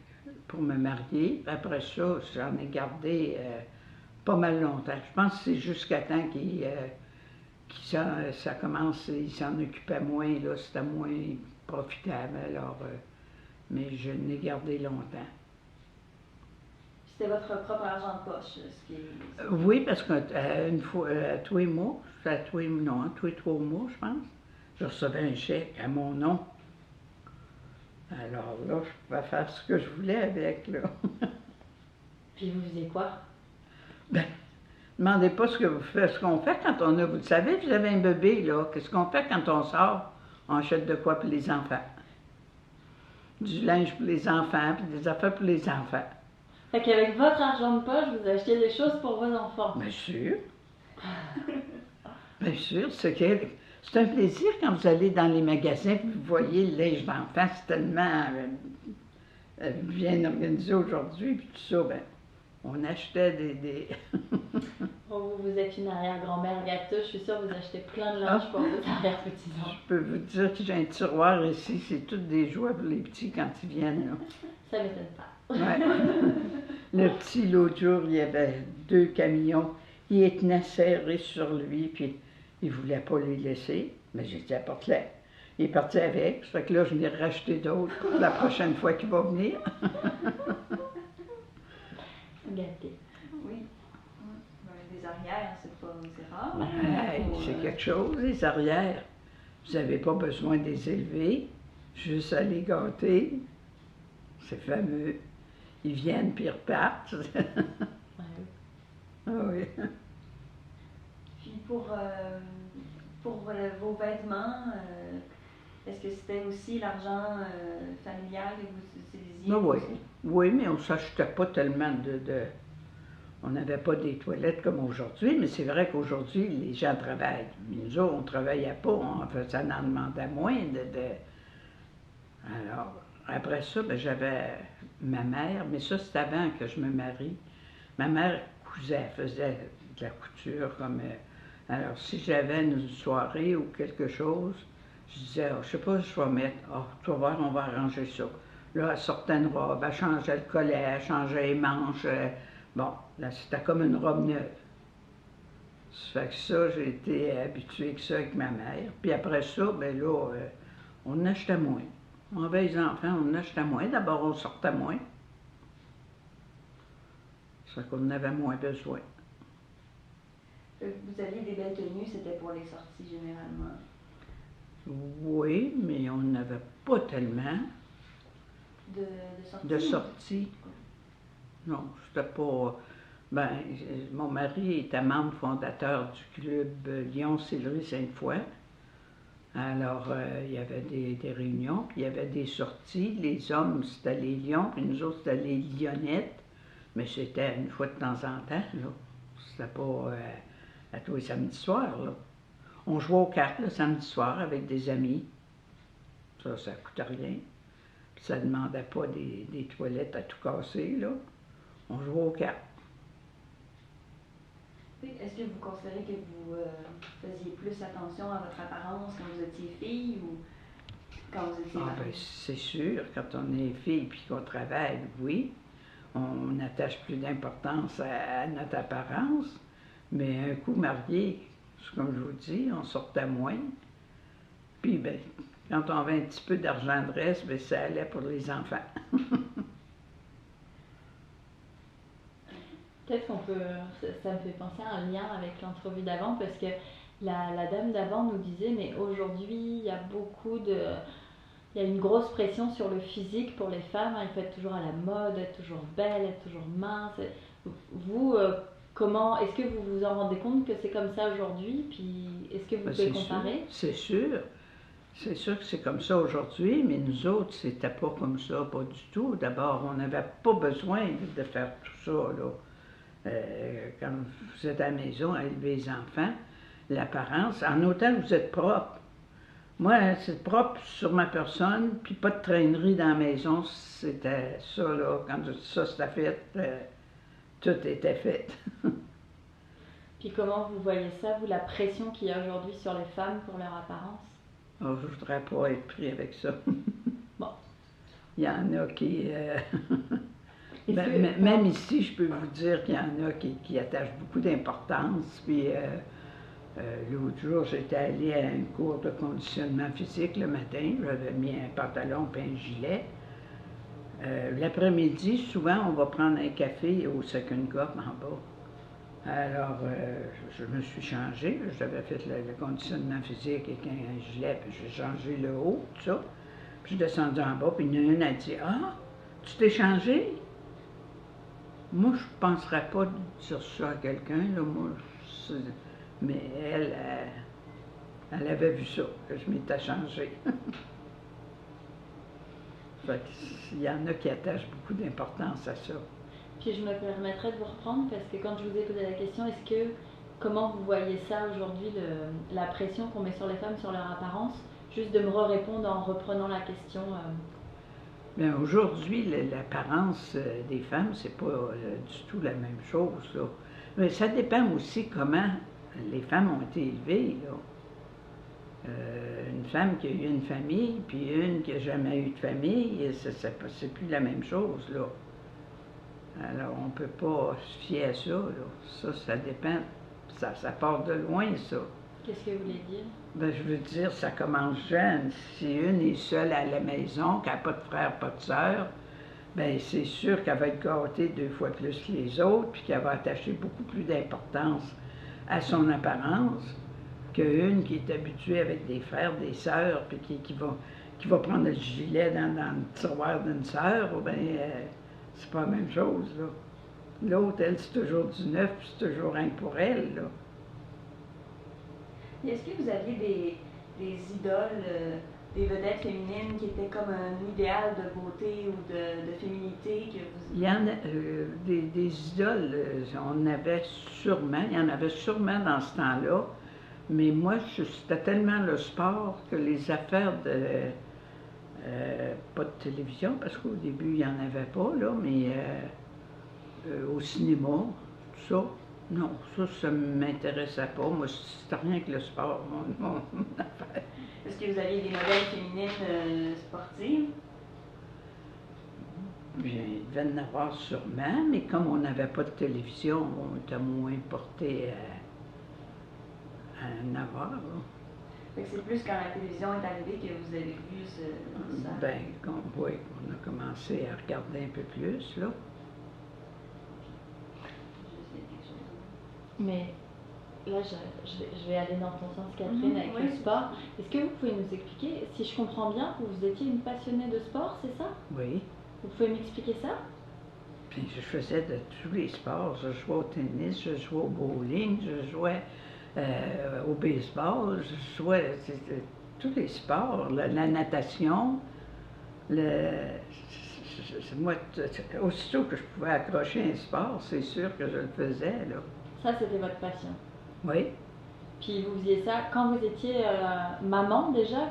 pour me marier, puis après ça, j'en ai gardé pas mal longtemps. Je pense que c'est jusqu'à temps ça commence, il s'en occupait moins, là, c'était moins profitable, alors, mais je l'ai gardé longtemps. C'était votre propre argent de poche, ce qui est... Oui, parce qu'une fois, tous les mois, tous les 3 mois, je pense, je recevais un chèque à mon nom. Alors là, je pouvais faire ce que je voulais avec, là. Puis vous faisiez quoi? Ben, demandez pas ce qu'on fait quand on a... Vous le savez, vous avez un bébé, là. Qu'est-ce qu'on fait quand on sort? On achète de quoi pour les enfants? Du linge pour les enfants, puis des affaires pour les enfants. Fait qu'avec votre argent de poche, vous achetiez des choses pour vos enfants? Bien sûr. Bien sûr, c'est un plaisir quand vous allez dans les magasins et vous voyez le linge d'enfant, c'est tellement bien organisé aujourd'hui, puis tout ça, ben, on achetait des... Vous êtes une arrière-grand-mère gâteuse, je suis sûre que vous achetez plein de linge pour vos arrière-petits-enfants. Je peux vous dire que j'ai un tiroir ici, c'est tous des jouets pour les petits quand ils viennent, là. Ça m'étonne pas. Ouais. Le petit, l'autre jour, il y avait 2 camions, il les tenait serrés sur lui, puis il ne voulait pas les laisser, mais j'ai dit apporte-les. Il est parti avec, ça fait que là, je l'ai racheté d'autres pour la prochaine fois qu'il va venir. Gâté. Oui. Des arrières, c'est rare. Hey, c'est quelque chose, les arrières. Vous n'avez pas besoin de les élever, juste à les gâter. C'est fameux. Ils viennent puis ils repartent. Ah oui. Puis pour vos vêtements, est-ce que c'était aussi l'argent familial que vous utilisiez? Oui, oui, mais on ne s'achetait pas tellement on n'avait pas des toilettes comme aujourd'hui, mais c'est vrai qu'aujourd'hui, les gens travaillent. Mais nous autres, on ne travaillait pas, ça en demandait moins Alors, après ça, ben, j'avais ma mère, mais ça, c'était avant que je me marie. Ma mère cousait, faisait de la couture comme... alors, si j'avais une soirée ou quelque chose, je disais, je ne sais pas ce que je vais mettre. Tu vas voir, on va arranger ça. Là, elle sortait une robe, elle changeait le collet, elle changeait les manches. Bon, là, c'était comme une robe neuve. Ça fait que ça, j'ai été habituée avec ça avec ma mère. Puis après ça, ben là, on achetait moins. On avait les enfants, on achetait moins. D'abord, on sortait moins. Ça fait qu'on en avait moins besoin. Vous aviez des belles tenues, c'était pour les sorties généralement? Oui, mais on n'avait pas tellement De sorties? de sorties. Non, c'était pas... Ben, mon mari était membre fondateur du club Lyon-Sillery-Sainte-Foy. Alors, il y avait des réunions, puis il y avait des sorties. Les hommes, c'était les Lions, puis nous autres, c'était les Lionnettes. Mais c'était une fois de temps en temps, là. C'était pas à tous les samedis soirs, là. On jouait aux cartes le samedi soir avec des amis. Ça ne coûtait rien. Puis ça ne demandait pas des toilettes à tout casser, là. On jouait aux cartes. Est-ce que vous considérez que vous faisiez plus attention à votre apparence quand vous étiez fille ou quand vous étiez Ah, mariée? ben, c'est sûr, quand on est fille puis qu'on travaille, oui, on attache plus d'importance à notre apparence. Mais un coup marié, comme je vous dis, on sortait moins. Puis, ben, quand on avait un petit peu d'argent de reste, ben, ça allait pour les enfants. Peut-être qu'on peut, ça me fait penser à un lien avec l'entrevue d'avant, parce que la dame d'avant nous disait, mais aujourd'hui, il y a il y a une grosse pression sur le physique pour les femmes, hein. Il faut être toujours à la mode, être toujours belle, être toujours mince. Vous, est-ce que vous vous en rendez compte que c'est comme ça aujourd'hui? Puis, est-ce que vous Ben, pouvez comparer? C'est sûr. C'est sûr que c'est comme ça aujourd'hui, mais nous autres, c'était pas comme ça, pas du tout. D'abord, on n'avait pas besoin de faire tout ça, là. Quand vous êtes à la maison à élever les enfants, l'apparence, en autant que vous êtes propre. Moi, c'est propre sur ma personne, puis pas de traînerie dans la maison, c'était ça, là. Quand ça c'était fait, tout était fait. Puis comment vous voyez ça, vous, la pression qu'il y a aujourd'hui sur les femmes pour leur apparence? Oh, je voudrais pas être pris avec ça. Bon. Il y en a qui... Est-ce même ici, je peux vous dire qu'il y en a qui attachent beaucoup d'importance. Puis l'autre jour, j'étais allée à un cours de conditionnement physique le matin. J'avais mis un pantalon et un gilet. L'après-midi, souvent, on va prendre un café au Second Cup en bas. Alors, je me suis changée. J'avais fait le conditionnement physique avec un gilet, puis j'ai changé le haut, tout ça. Puis je suis descendue en bas, puis une a dit « Ah, tu t'es changé? » Moi, je ne penserais pas de dire ça à quelqu'un, là, moi, mais elle avait vu ça, que je m'étais changée. Fait qu'il y en a qui attachent beaucoup d'importance à ça. Puis je me permettrais de vous reprendre, parce que quand je vous ai posé la question, comment vous voyez ça aujourd'hui, la pression qu'on met sur les femmes, sur leur apparence, juste de me répondre en reprenant la question. Bien, aujourd'hui, l'apparence des femmes, c'est pas du tout la même chose, là. Mais ça dépend aussi comment les femmes ont été élevées, là. Une femme qui a eu une famille, puis une qui n'a jamais eu de famille, c'est plus la même chose, là. Alors, on ne peut pas se fier à ça, là. Ça dépend. Ça part de loin, ça. Qu'est-ce que vous voulez dire? Ben, je veux dire, ça commence jeune. Si une est seule à la maison, qu'elle n'a pas de frère, pas de sœur, ben c'est sûr qu'elle va être gâtée 2 fois plus que les autres, puis qu'elle va attacher beaucoup plus d'importance à son apparence qu'une qui est habituée avec des frères, des sœurs, puis qui va prendre le gilet dans le tiroir d'une sœur, ben c'est pas la même chose, là. L'autre, elle, c'est toujours du neuf, puis c'est toujours rien que pour elle, là. Est-ce que vous aviez des idoles, des vedettes féminines qui étaient comme un idéal de beauté ou de féminité que vous... Il y en a des idoles, on avait sûrement, il y en avait sûrement dans ce temps-là, mais moi, c'était tellement le sport que les affaires de... pas de télévision, parce qu'au début, il n'y en avait pas, là, mais au cinéma, tout ça. Non, ça ne m'intéressait pas. Moi, c'était rien que le sport, mon affaire. Est-ce que vous aviez des modèles féminines sportives? Il devait en avoir sûrement, mais comme on n'avait pas de télévision, on était moins porté à en avoir, là. C'est plus quand la télévision est arrivée que vous avez vu ça? Ben, oui, on a commencé à regarder un peu plus, là. Mais là, je vais aller dans ton sens, Catherine, avec oui. le sport. Est-ce que vous pouvez nous expliquer, si je comprends bien, vous étiez une passionnée de sport, c'est ça? Oui. Vous pouvez m'expliquer ça? Puis je faisais de tous les sports. Je jouais au tennis, je jouais au bowling, je jouais au baseball, je jouais tous les sports, la natation. Moi, aussitôt que je pouvais accrocher un sport, c'est sûr que je le faisais, là. Ça, c'était votre passion. Oui. Puis vous faisiez ça quand vous étiez maman déjà,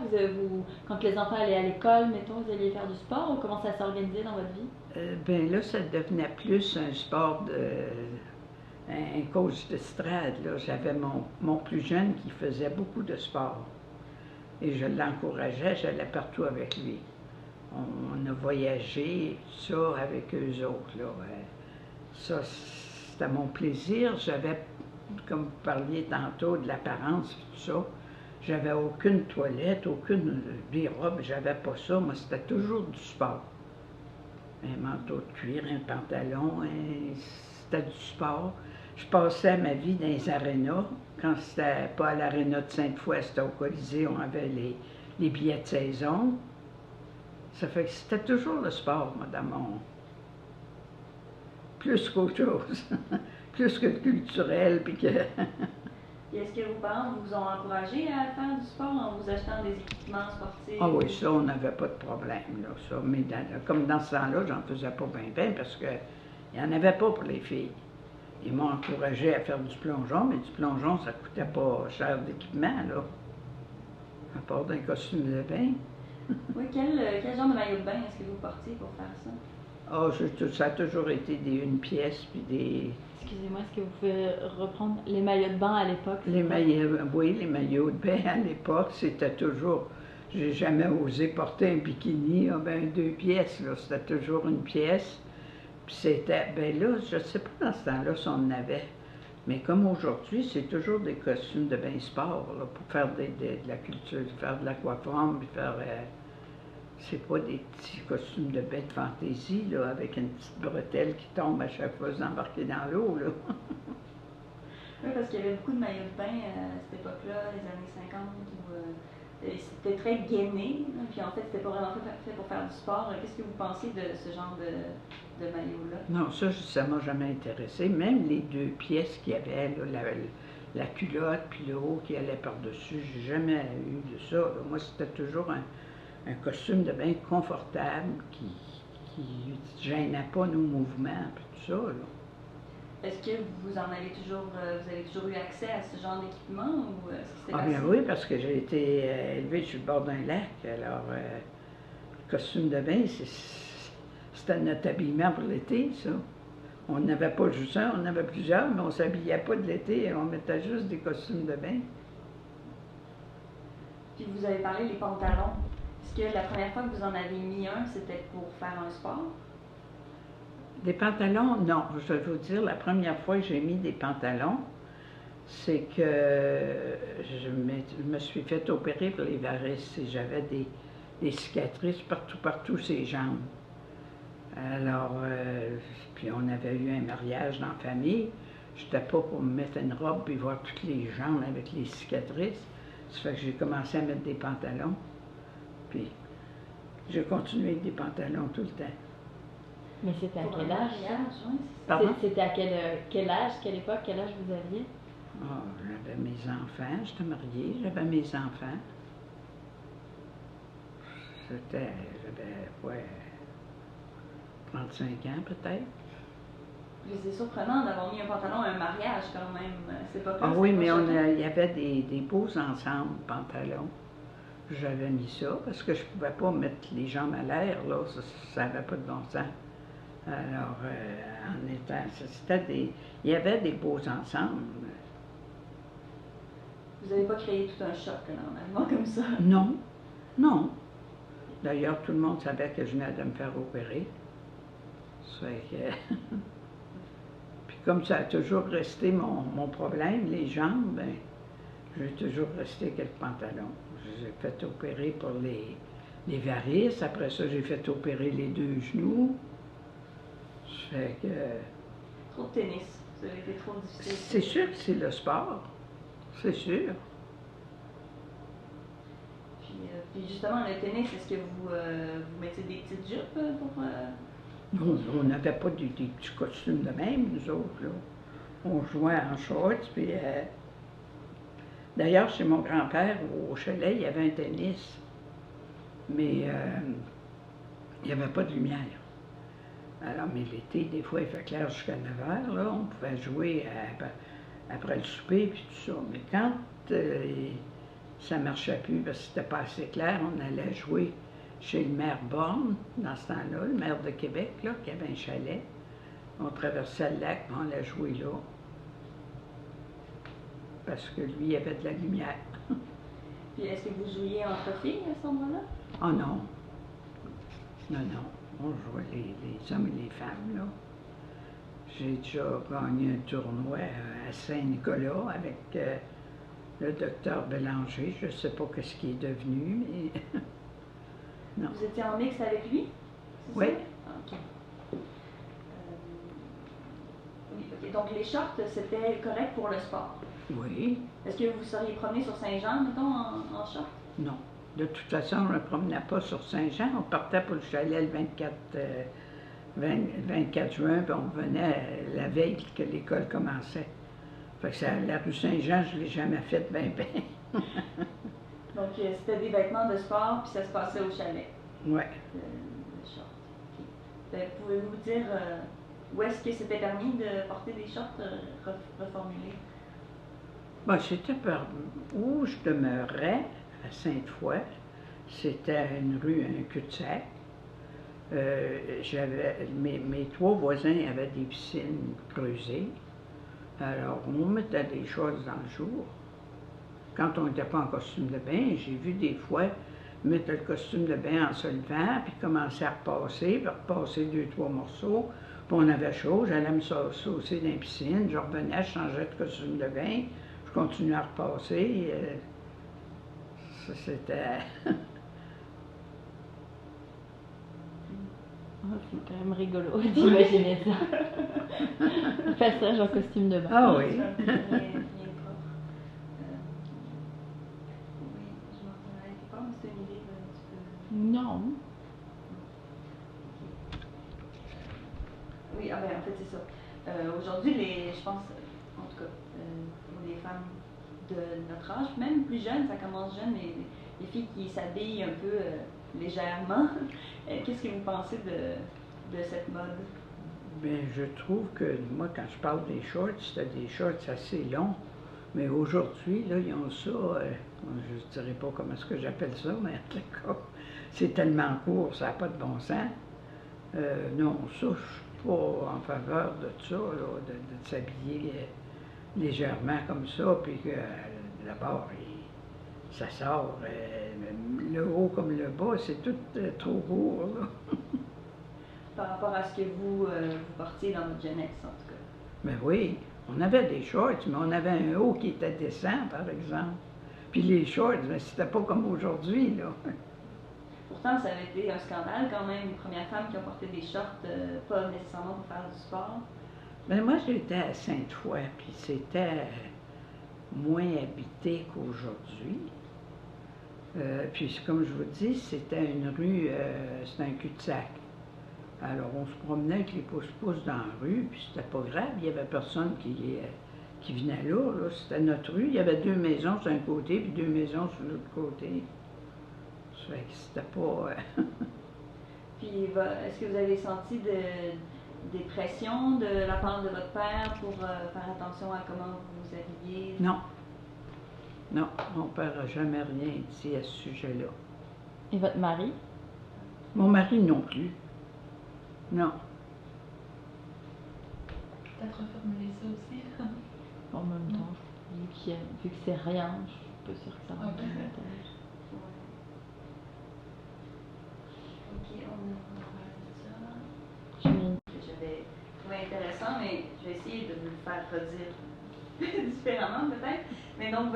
quand les enfants allaient à l'école, mettons, vous alliez faire du sport ou comment ça s'organisait dans votre vie? Ben là, ça devenait plus un sport un coach d'estrade, là. J'avais mon plus jeune qui faisait beaucoup de sport. Et je l'encourageais, j'allais partout avec lui. On a voyagé, tout ça, avec eux autres, là. Ça, c'était mon plaisir. J'avais, comme vous parliez tantôt, de l'apparence et tout ça, j'avais aucune toilette, aucune robe, j'avais pas ça. Moi, c'était toujours du sport. Un manteau de cuir, un pantalon, c'était du sport. Je passais ma vie dans les arénas. Quand c'était pas à l'aréna de Sainte-Foy, c'était au Colisée, on avait les billets de saison. Ça fait que c'était toujours le sport, moi, dans mon... Plus qu'autre chose. Plus que le culturel, puis que... Et est-ce que vos parents vous ont encouragé à faire du sport en vous achetant des équipements sportifs? Ah oui, ça, on n'avait pas de problème, là, ça. Mais comme dans ce temps-là, j'en faisais pas bien, parce que il n'y en avait pas pour les filles. Ils m'ont encouragé à faire du plongeon, mais du plongeon, ça coûtait pas cher d'équipement, là. À part d'un costume de bain. Oui, quel genre de maillot de bain est-ce que vous portiez pour faire ça? Ah, ça a toujours été une pièce, puis des... Excusez-moi, est-ce que vous pouvez reprendre les maillots de bain à l'époque? Oui, les maillots de bain à l'époque, c'était toujours... J'ai jamais osé porter un bikini, deux pièces, là. C'était toujours une pièce. Puis c'était... Ben là, je sais pas dans ce temps-là si on en avait. Mais comme aujourd'hui, c'est toujours des costumes de bain sport, là, pour faire de la culture, faire de l'aquaforme, puis faire... c'est pas des petits costumes de bain de fantaisie, là, avec une petite bretelle qui tombe à chaque fois que vous embarquez dans l'eau, là. Oui, parce qu'il y avait beaucoup de maillots de bain à cette époque-là, les années 50, où c'était très gainé, là, puis en fait, c'était pas vraiment fait pour faire du sport. Qu'est-ce que vous pensez de ce genre de maillot-là? Non, ça m'a jamais intéressé. Même les deux pièces qu'il y avait, là, la culotte puis le haut qui allait par-dessus, j'ai jamais eu de ça, là. Moi, c'était toujours un costume de bain confortable qui ne gênait pas nos mouvements, puis tout ça, là. Est-ce que vous avez toujours eu accès à ce genre d'équipement ou est-ce que c'était Ah bien facile? oui, parce que j'ai été élevée sur le bord d'un lac, alors le costume de bain, c'était notre habillement pour l'été, ça. On n'avait pas juste un, on en avait plusieurs, mais on ne s'habillait pas de l'été, on mettait juste des costumes de bain. Puis vous avez parlé des pantalons. Est-ce que la première fois que vous en avez mis un, c'était pour faire un sport? Des pantalons, non. Je vais vous dire, la première fois que j'ai mis des pantalons, c'est que je me suis fait opérer pour les varices et j'avais des cicatrices partout sur les jambes. Alors, puis on avait eu un mariage dans la famille. Je n'étais pas pour me mettre une robe et voir toutes les jambes avec les cicatrices. Ça fait que j'ai commencé à mettre des pantalons. Puis j'ai continué avec des pantalons tout le temps. Mais c'était à Pour quel un âge? mariage, oui. Pardon? C'était à quel âge, quelle époque, quel âge vous aviez? Ah, j'avais mes enfants, j'étais mariée, j'avais mes enfants. J'avais, 35 ans peut-être. C'est surprenant d'avoir mis un pantalon à un mariage quand même. C'est pas Ah oui, mais il y avait des beaux ensembles, pantalons. J'avais mis ça parce que je ne pouvais pas mettre les jambes à l'air, là, ça n'avait pas de bon sens. Alors, il y avait des beaux ensembles. Vous n'avez pas créé tout un choc, là, normalement, comme ça? Non, non. D'ailleurs, tout le monde savait que je venais de me faire opérer. Ça fait que... Puis comme ça a toujours resté mon problème, les jambes, ben, j'ai toujours resté avec le pantalon. J'ai fait opérer pour les varices. Après ça, j'ai fait opérer les 2 genoux. Ça fait que... Trop de tennis. Ça a été trop difficile. C'est sûr que c'est le sport. C'est sûr. Puis justement, le tennis, est-ce que vous mettiez des petites jupes pour... On n'avait pas des petits costumes de même, nous autres, là. On jouait en shorts, puis... D'ailleurs, chez mon grand-père, au chalet, il y avait un tennis, mais il n'y avait pas de lumière. Alors, mais l'été, des fois, il fait clair jusqu'à 9 h, là, on pouvait jouer après le souper, puis tout ça. Mais quand ça ne marchait plus, parce que c'était pas assez clair, on allait jouer chez le maire Borne, dans ce temps-là, le maire de Québec, là, qui avait un chalet. On traversait le lac, puis on allait jouer là. Parce que lui, il avait de la lumière. Puis est-ce que vous jouiez entre filles à ce moment-là? Oh non. Non, non. On jouait les hommes et les femmes, là. J'ai déjà gagné un tournoi à Saint-Nicolas avec le docteur Bélanger. Je ne sais pas ce qu'il est devenu, mais... non. Vous étiez en mix avec lui? Oui. OK. Oui, OK. Donc les shorts, c'était correct pour le sport? Oui. Est-ce que vous seriez promené sur Saint-Jean, mettons, en short? Non. De toute façon, on ne promenait pas sur Saint-Jean. On partait pour le chalet le 24 juin, puis on venait la veille que l'école commençait. Fait que la rue Saint-Jean, je ne l'ai jamais faite bien. Donc, c'était des vêtements de sport, puis ça se passait au chalet? Oui. Le short. Okay. Pouvez-vous dire où est-ce que c'était permis de porter des shorts reformulés? Bon, c'était où je demeurais, à Sainte-Foy. C'était une rue, un cul-de-sac. Mes 3 voisins avaient des piscines creusées. Alors, on mettait des choses dans le jour. Quand on n'était pas en costume de bain, j'ai vu des fois mettre le costume de bain en se levant, puis commencer à repasser, puis repasser 2-3 morceaux. Puis on avait chaud, j'allais me saucer dans la piscine, je revenais, je changeais de costume de bain, je continuais à repasser. Ça, c'était... Oh, c'est quand même rigolo d'imaginer ça. Le passage en costume de bain. Ah oui. Bien propre. Oui, je m'en rappelle quelque part, mais c'est une idée un petit peu... Non. Oui, ah ben en fait c'est ça. Aujourd'hui, je pense, en tout cas, pour les femmes de notre âge, même plus jeunes, ça commence jeune, les filles qui s'habillent un peu légèrement. Qu'est-ce que vous pensez de cette mode? Bien, je trouve que, moi, quand je parle des shorts, c'était des shorts assez longs. Mais aujourd'hui, là, ils ont ça, je ne dirais pas comment est-ce que j'appelle ça, mais en tout cas, c'est tellement court, ça n'a pas de bon sens. Non, ça, je ne suis pas en faveur de ça, là, de s'habiller légèrement comme ça, puis que d'abord, ça sort, le haut comme le bas, c'est tout trop court, là. Par rapport à ce que vous portiez dans votre jeunesse, en tout cas. Mais oui, on avait des shorts, mais on avait un haut qui était décent, par exemple. Puis les shorts, mais c'était pas comme aujourd'hui, là. Pourtant, ça avait été un scandale quand même, les premières femmes qui ont porté des shorts, pas nécessairement pour faire du sport. Mais moi, j'étais à Sainte-Foy, puis c'était moins habité qu'aujourd'hui. Puis comme je vous dis, c'était une rue, c'était un cul-de-sac. Alors on se promenait avec les pousse-pousse dans la rue, puis c'était pas grave, il y avait personne qui venait là. C'était notre rue, il y avait 2 maisons sur un côté, puis 2 maisons sur l'autre côté. Ça fait que c'était pas... Puis est-ce que vous avez senti des pressions de la part de votre père pour faire attention à comment vous vous habillez? Non. Non, mon père n'a jamais rien dit à ce sujet-là. Et votre mari? Mon mari non plus. Non. Peut-être reformuler ça aussi. En même temps, vu que c'est rien, je suis pas sûre que ça rentre Ok. dans ma tête. Ok, on a Je ça. m'y- Que j'avais trouvé intéressant, mais je vais essayer de vous le faire redire différemment peut-être. Mais donc,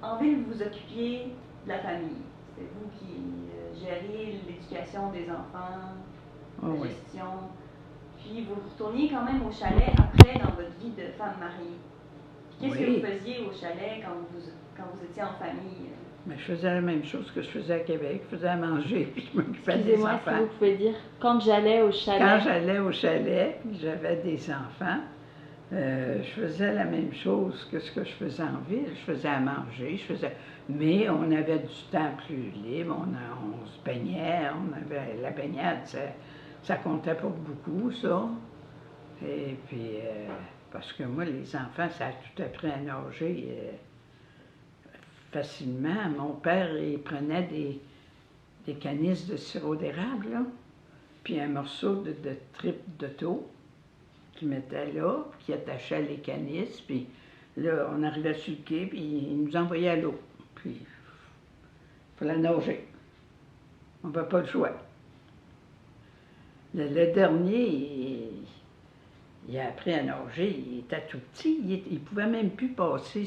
en ville, vous vous occupiez de la famille. C'est vous qui gériez l'éducation des enfants, Oh, la oui. gestion. Puis vous retourniez quand même au chalet après dans votre vie de femme mariée. Qu'est-ce que Oui. vous faisiez au chalet quand vous étiez en famille? Mais je faisais la même chose que je faisais à Québec. Je faisais à manger, puis je m'occupais des Excusez-moi, enfants. si vous pouvez dire, quand j'allais au chalet. Quand j'allais au chalet, j'avais des enfants, je faisais la même chose que ce que je faisais en ville. Je faisais à manger, mais on avait du temps plus libre, on se baignait, la baignade, ça comptait pas beaucoup, ça. Et puis, parce que moi, les enfants, ça a tout appris à nager facilement. Mon père, il prenait des canisses de sirop d'érable, là, puis un morceau de tripe d'auto qu'il mettait là, puis qu'il attachait les canisses, puis là, on arrivait sur le quai, puis il nous envoyait à l'eau. Puis, il fallait nager. On n'avait pas le choix. Le dernier, il a appris à nager, il était tout petit, il ne pouvait même plus passer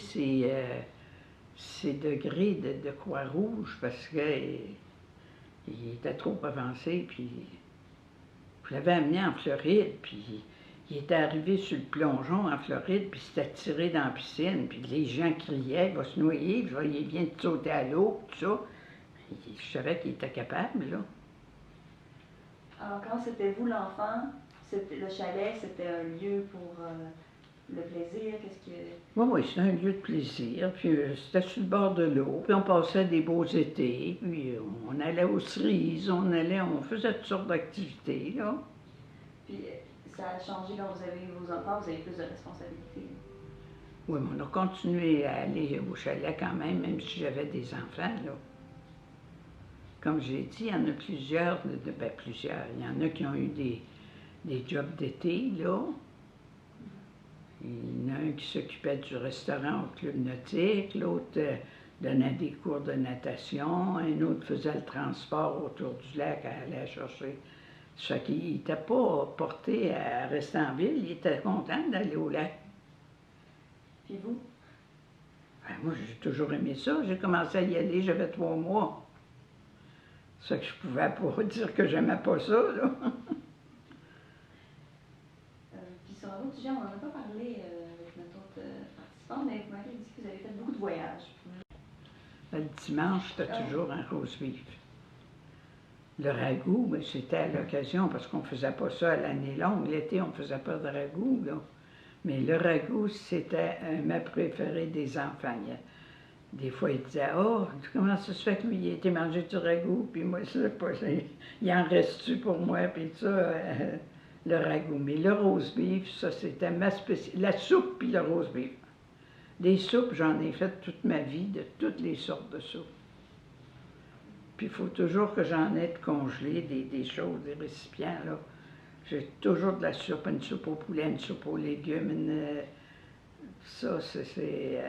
ses degrés de Croix-Rouge parce qu'il était trop avancé, puis je l'avais amené en Floride, puis il était arrivé sur le plongeon en Floride, puis il s'était tiré dans la piscine, puis les gens criaient, il va se noyer, puis il vient de sauter à l'eau, tout ça. Je savais qu'il était capable, là. Alors, quand c'était vous l'enfant, le chalet, c'était un lieu pour le plaisir? Oui, oui, c'était un lieu de plaisir, puis c'était sur le bord de l'eau, puis on passait des beaux étés, puis on allait aux cerises, on faisait toutes sortes d'activités, là. Puis ça a changé quand vous avez eu vos enfants, vous avez plus de responsabilités? Oui, mais on a continué à aller au chalet quand même si j'avais des enfants, là. Comme j'ai dit, il y en a plusieurs, plusieurs. Il y en a qui ont eu des jobs d'été, là. Il y en a un qui s'occupait du restaurant au club nautique, l'autre donnait des cours de natation, un autre faisait le transport autour du lac, allait chercher. Ça fait qu'il n'était pas porté à rester en ville, il était content d'aller au lac. Puis vous? Ben, moi, j'ai toujours aimé ça. J'ai commencé à y aller, j'avais 3 mois. Ça que je pouvais pas dire que j'aimais pas ça, là. Puis sur un autre sujet, on n'en a pas parlé avec notre autre participant, mais vous m'avez dit que vous avez fait beaucoup de voyages. Le dimanche, c'était toujours un rose vif. Le ragoût, ben, c'était à l'occasion, parce qu'on ne faisait pas ça à l'année longue. L'été, on ne faisait pas de ragoût, là. Mais le ragoût, c'était un mets préféré des enfants. Des fois, ils disaient « Oh, comment ça se fait que lui, il a été mangé du ragoût, puis moi, je sais pas, il en reste-tu pour moi, puis ça, le ragoût. » Mais le rose beef, ça, c'était ma spécialité. La soupe, puis le rose beef. Des soupes, j'en ai fait toute ma vie, de toutes les sortes de soupes. Puis il faut toujours que j'en ai de congelé, des choses, des récipients, là. J'ai toujours de la soupe, une soupe au poulet, une soupe aux légumes, ça, c'est...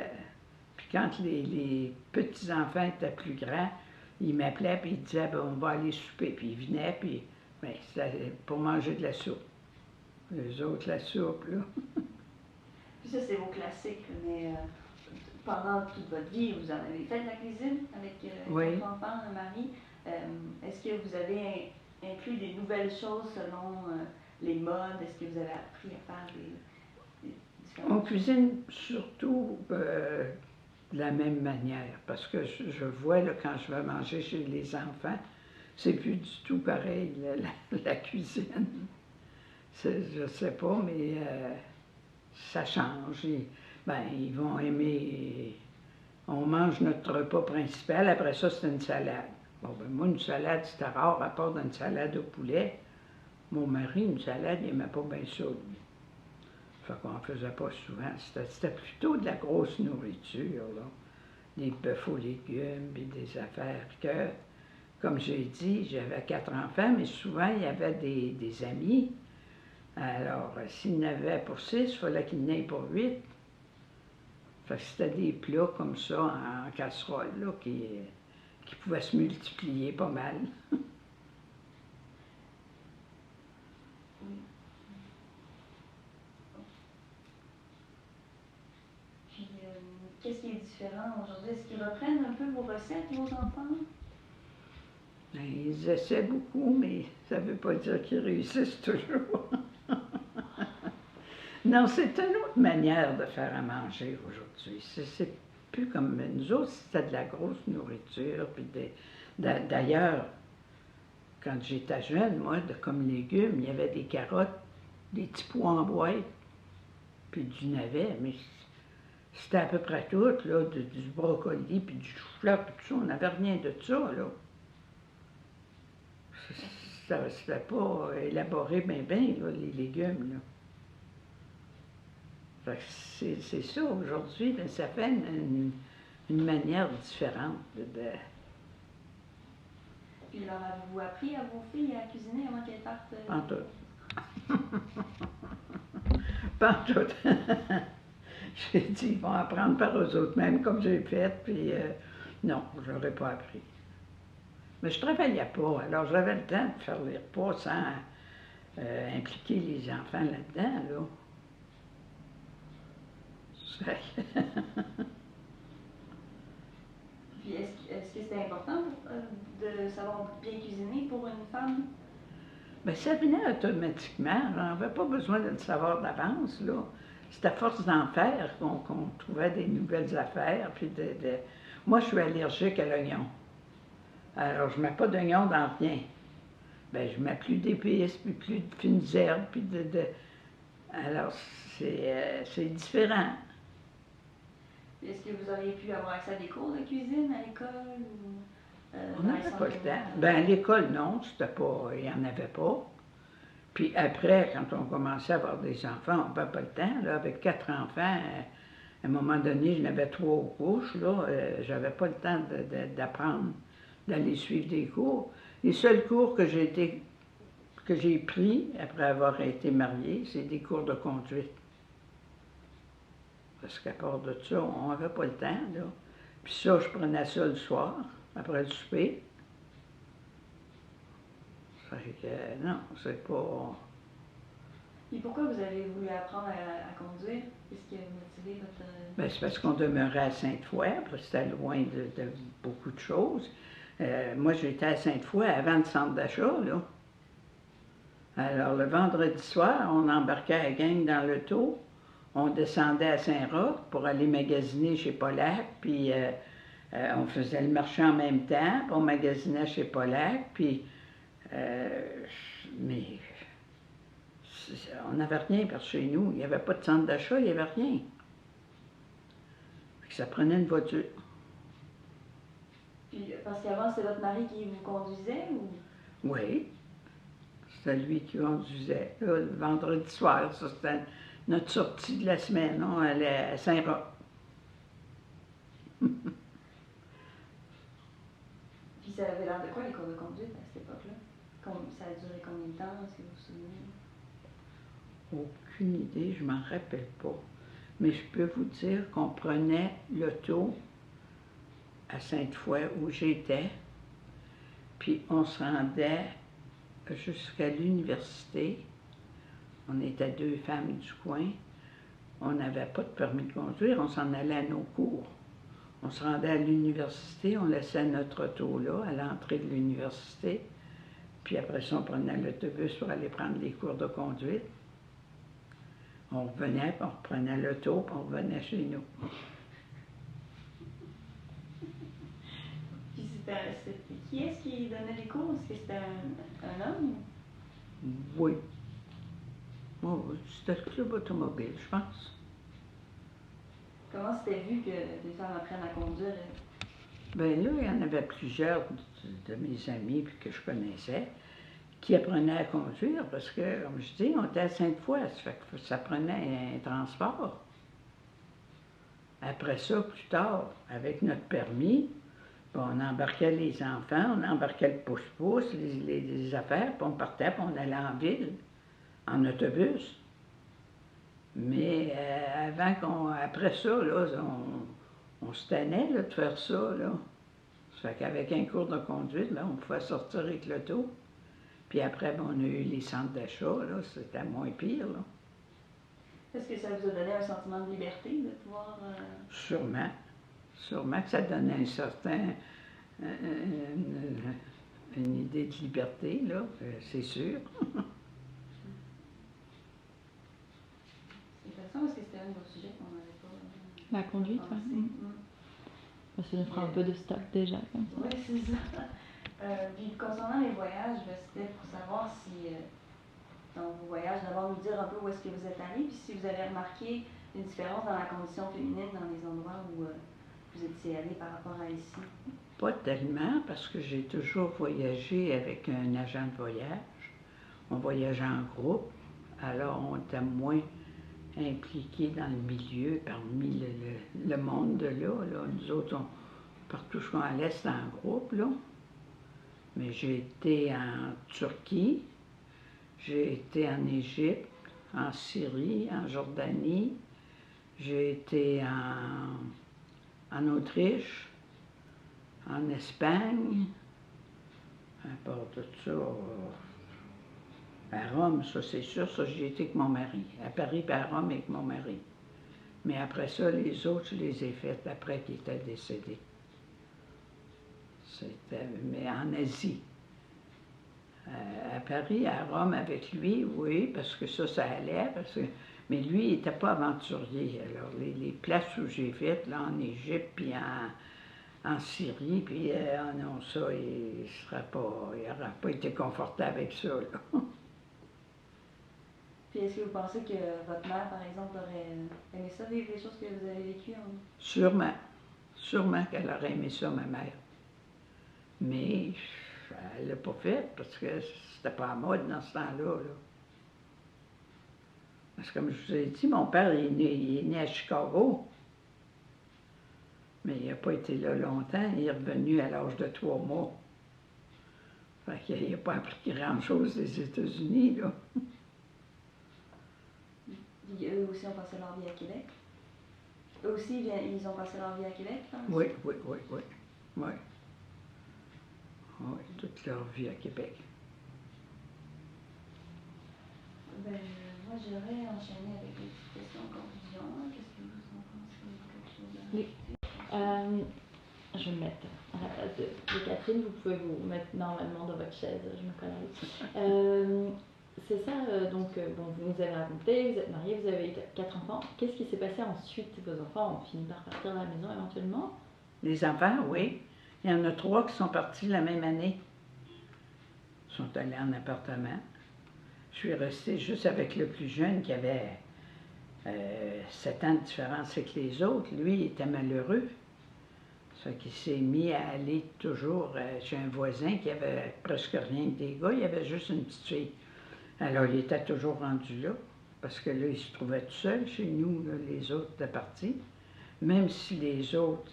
Puis quand les petits-enfants étaient plus grands, ils m'appelaient puis ils disaient, ben, on va aller souper. Puis ils venaient, puis ben, c'était pour manger de la soupe. Les autres, la soupe, là. Puis ça, c'est vos classiques, mais pendant toute votre vie, vous en avez fait de la cuisine avec votre enfant, un mari. Est-ce que vous avez inclus des nouvelles choses selon les modes? Est-ce que vous avez appris à faire des différentes... On cuisine surtout de la même manière, parce que je vois, là, quand je vais manger chez les enfants, c'est plus du tout pareil, la cuisine. Je sais pas, mais ça change. Ils vont aimer... On mange notre repas principal, après ça, c'est une salade. Bon, ben moi, une salade, c'était rare, à part d'une salade au poulet. Mon mari, une salade, il n'aimait pas bien ça, lui. Fait qu'on ne faisait pas souvent. C'était plutôt de la grosse nourriture, là. Des bœufs aux légumes, puis des affaires que, comme j'ai dit, j'avais 4 enfants, mais souvent, il y avait des amis. Alors, s'il y en avait pour 6, il fallait qu'il y en ait pour 8. Fait que c'était des plats comme ça, en casserole, là, qui pouvaient se multiplier pas mal. Puis, qu'est-ce qui est différent aujourd'hui? Est-ce qu'ils reprennent un peu vos recettes, vos enfants? Ben, ils essaient beaucoup, mais ça ne veut pas dire qu'ils réussissent toujours. Non, c'est une autre manière de faire à manger aujourd'hui. plus comme nous autres, c'était de la grosse nourriture. Puis d'ailleurs, quand j'étais jeune, moi, comme légumes, il y avait des carottes, des petits pois en boîte, puis du navet, mais c'était à peu près tout, là, du brocoli, puis du chou-fleur, puis tout ça. On n'avait rien de ça, là. C'était pas élaboré bien, là, les légumes, là. Fait que c'est ça, aujourd'hui, ça fait une manière différente de... Puis alors, avez-vous appris à vos filles à cuisiner avant qu'elles partent? Pas en tout. Pas en tout. J'ai dit, ils vont apprendre par eux autres, même comme j'ai fait, puis non, je n'aurais pas appris. Mais je ne travaillais pas, alors j'avais le temps de faire les repas sans impliquer les enfants là-dedans, là. Puis est-ce que c'était important de savoir bien cuisiner pour une femme? Bien, ça venait automatiquement. On n'avait pas besoin de le savoir d'avance, là. C'est à force d'en faire qu'on trouvait des nouvelles affaires. Puis Moi, je suis allergique à l'oignon. Alors, je ne mets pas d'oignon dans rien. Bien, je ne mets plus d'épices, puis plus de fines herbes, puis Alors, c'est différent. Est-ce que vous auriez pu avoir accès à des cours de cuisine à l'école? On n'avait pas le temps. Bien, à l'école, non, il n'y en avait pas. Puis après, quand on commençait à avoir des enfants, on n'avait pas le temps. Là, avec 4 enfants, à un moment donné, j'en avais 3 aux couches. Là, j'avais pas le temps d'apprendre, d'aller suivre des cours. Les seuls cours que j'ai pris après avoir été mariée, c'est des cours de conduite. Parce qu'à part de ça, on n'avait pas le temps, là. Puis ça, je prenais ça le soir, après le souper. Ça fait que, non, c'est pas... Et pourquoi vous avez voulu apprendre à conduire? Qu'est-ce qui a motivé votre... Bien, c'est parce qu'on demeurait à Sainte-Foy, après c'était loin de beaucoup de choses. Moi, j'étais à Sainte-Foy avant le centre d'achat, là. Alors, le vendredi soir, on embarquait à la gang dans l'auto. On descendait à Saint-Roch pour aller magasiner chez Polac, puis on faisait le marché en même temps, puis on magasinait chez Polac, puis... mais on n'avait rien par chez nous. Il n'y avait pas de centre d'achat, il n'y avait rien. Puis ça prenait une voiture. Puis, parce qu'avant, c'était votre mari qui vous conduisait, ou... Oui, c'était lui qui conduisait. Là, le vendredi soir, ça c'était notre sortie de la semaine. On allait à Saint-Roch. Puis ça avait l'air de quoi, les cours de conduite, à cette époque-là? Ça a duré combien de temps, est-ce que vous vous souvenez? Aucune idée, je m'en rappelle pas. Mais je peux vous dire qu'on prenait l'auto à Sainte-Foy, où j'étais, puis on se rendait jusqu'à l'université. On était 2 femmes du coin. On n'avait pas de permis de conduire, on s'en allait à nos cours. On se rendait à l'université, on laissait notre auto là, à l'entrée de l'université. Puis après ça, on prenait l'autobus pour aller prendre les cours de conduite. On revenait, puis on reprenait l'auto, puis on revenait chez nous. Puis qui est-ce qui donnait les cours? Est-ce que c'était un homme? Oui. Oh, c'était le club automobile, je pense. Comment c'était vu que des femmes apprennent à conduire? Bien là, il y en avait plusieurs de mes amis puis que je connaissais qui apprenaient à conduire parce que, comme je dis, on était à Sainte-Foy, ça fait que ça prenait un transport. Après ça, plus tard, avec notre permis, on embarquait les enfants, on embarquait le pouce-pouce, les affaires, puis on partait, puis on allait en ville, en autobus. Mais après ça, là, on se tannait là, de faire ça, là. Ça fait qu'avec un cours de conduite, là, on pouvait sortir avec l'auto. Puis après, on a eu les centres d'achat, là, c'était moins pire, là. Est-ce que ça vous a donné un sentiment de liberté de pouvoir... Sûrement. Sûrement que ça donnait un certain... une idée de liberté, là, c'est sûr. C'est intéressant parce que c'était un de nos sujets qu'on n'avait pas La conduite, pensé. oui. Ça nous fera un peu de stock déjà. Comme ça. Oui, c'est ça. Puis concernant les voyages, c'était pour savoir si, dans vos voyages, d'abord nous dire un peu où est-ce que vous êtes allés, puis si vous avez remarqué une différence dans la condition féminine dans les endroits où vous étiez allés par rapport à ici. Pas tellement, parce que j'ai toujours voyagé avec un agent de voyage. On voyageait en groupe, alors on était moins impliqués dans le milieu, parmi le monde de là. Nous autres, partout où on allait, c'était en groupe, là. Mais j'ai été en Turquie, j'ai été en Égypte, en Syrie, en Jordanie, j'ai été en Autriche, en Espagne, à part tout ça, à Rome, ça c'est sûr, ça j'y étais avec mon mari. À Paris et à Rome avec mon mari. Mais après ça, les autres, je les ai faites après qu'il était décédé. Mais en Asie. À Paris, à Rome avec lui, oui, parce que ça allait, mais lui, il n'était pas aventurier. Alors, les places où j'ai faites, là, en Égypte, puis en Syrie, puis non, ça, il n'aurait pas été confortable avec ça, là. Puis est-ce que vous pensez que votre mère, par exemple, aurait aimé ça, vivre les choses que vous avez vécues? Sûrement. Sûrement qu'elle aurait aimé ça, ma mère. Mais elle ne l'a pas fait parce que c'était pas à mode dans ce temps-là. Là. Parce que comme je vous ai dit, mon père il est né à Chicago. Mais il n'a pas été là longtemps. Il est revenu à l'âge de 3 mois. Fait qu'il n'a pas appris grand-chose des États-Unis, là. Puis eux aussi ont passé leur vie à Québec? Eux aussi, ils ont passé leur vie à Québec, hein? Oui. Oui, toute leur vie à Québec. Ben, moi, j'aurais enchaîné avec des petites questions en conclusion. Qu'est-ce que vous en pensez? Quelque chose Je vais me mettre à la place de Catherine. Vous pouvez vous mettre normalement dans votre chaise, je me connais. C'est ça, donc bon, vous nous avez raconté, vous êtes mariés, vous avez 4 enfants. Qu'est-ce qui s'est passé ensuite? Vos enfants ont fini par partir de la maison éventuellement? Les enfants, oui. Il y en a 3 qui sont partis la même année. Ils sont allés en appartement. Je suis restée juste avec le plus jeune qui avait 7 ans de différence avec les autres. Lui, il était malheureux. Ça fait qu'il s'est mis à aller toujours chez un voisin qui avait presque rien que des gars. Il y avait juste une petite fille. Alors, il était toujours rendu là, parce que là, il se trouvait tout seul chez nous. Là, les autres étaient partis. Même si les autres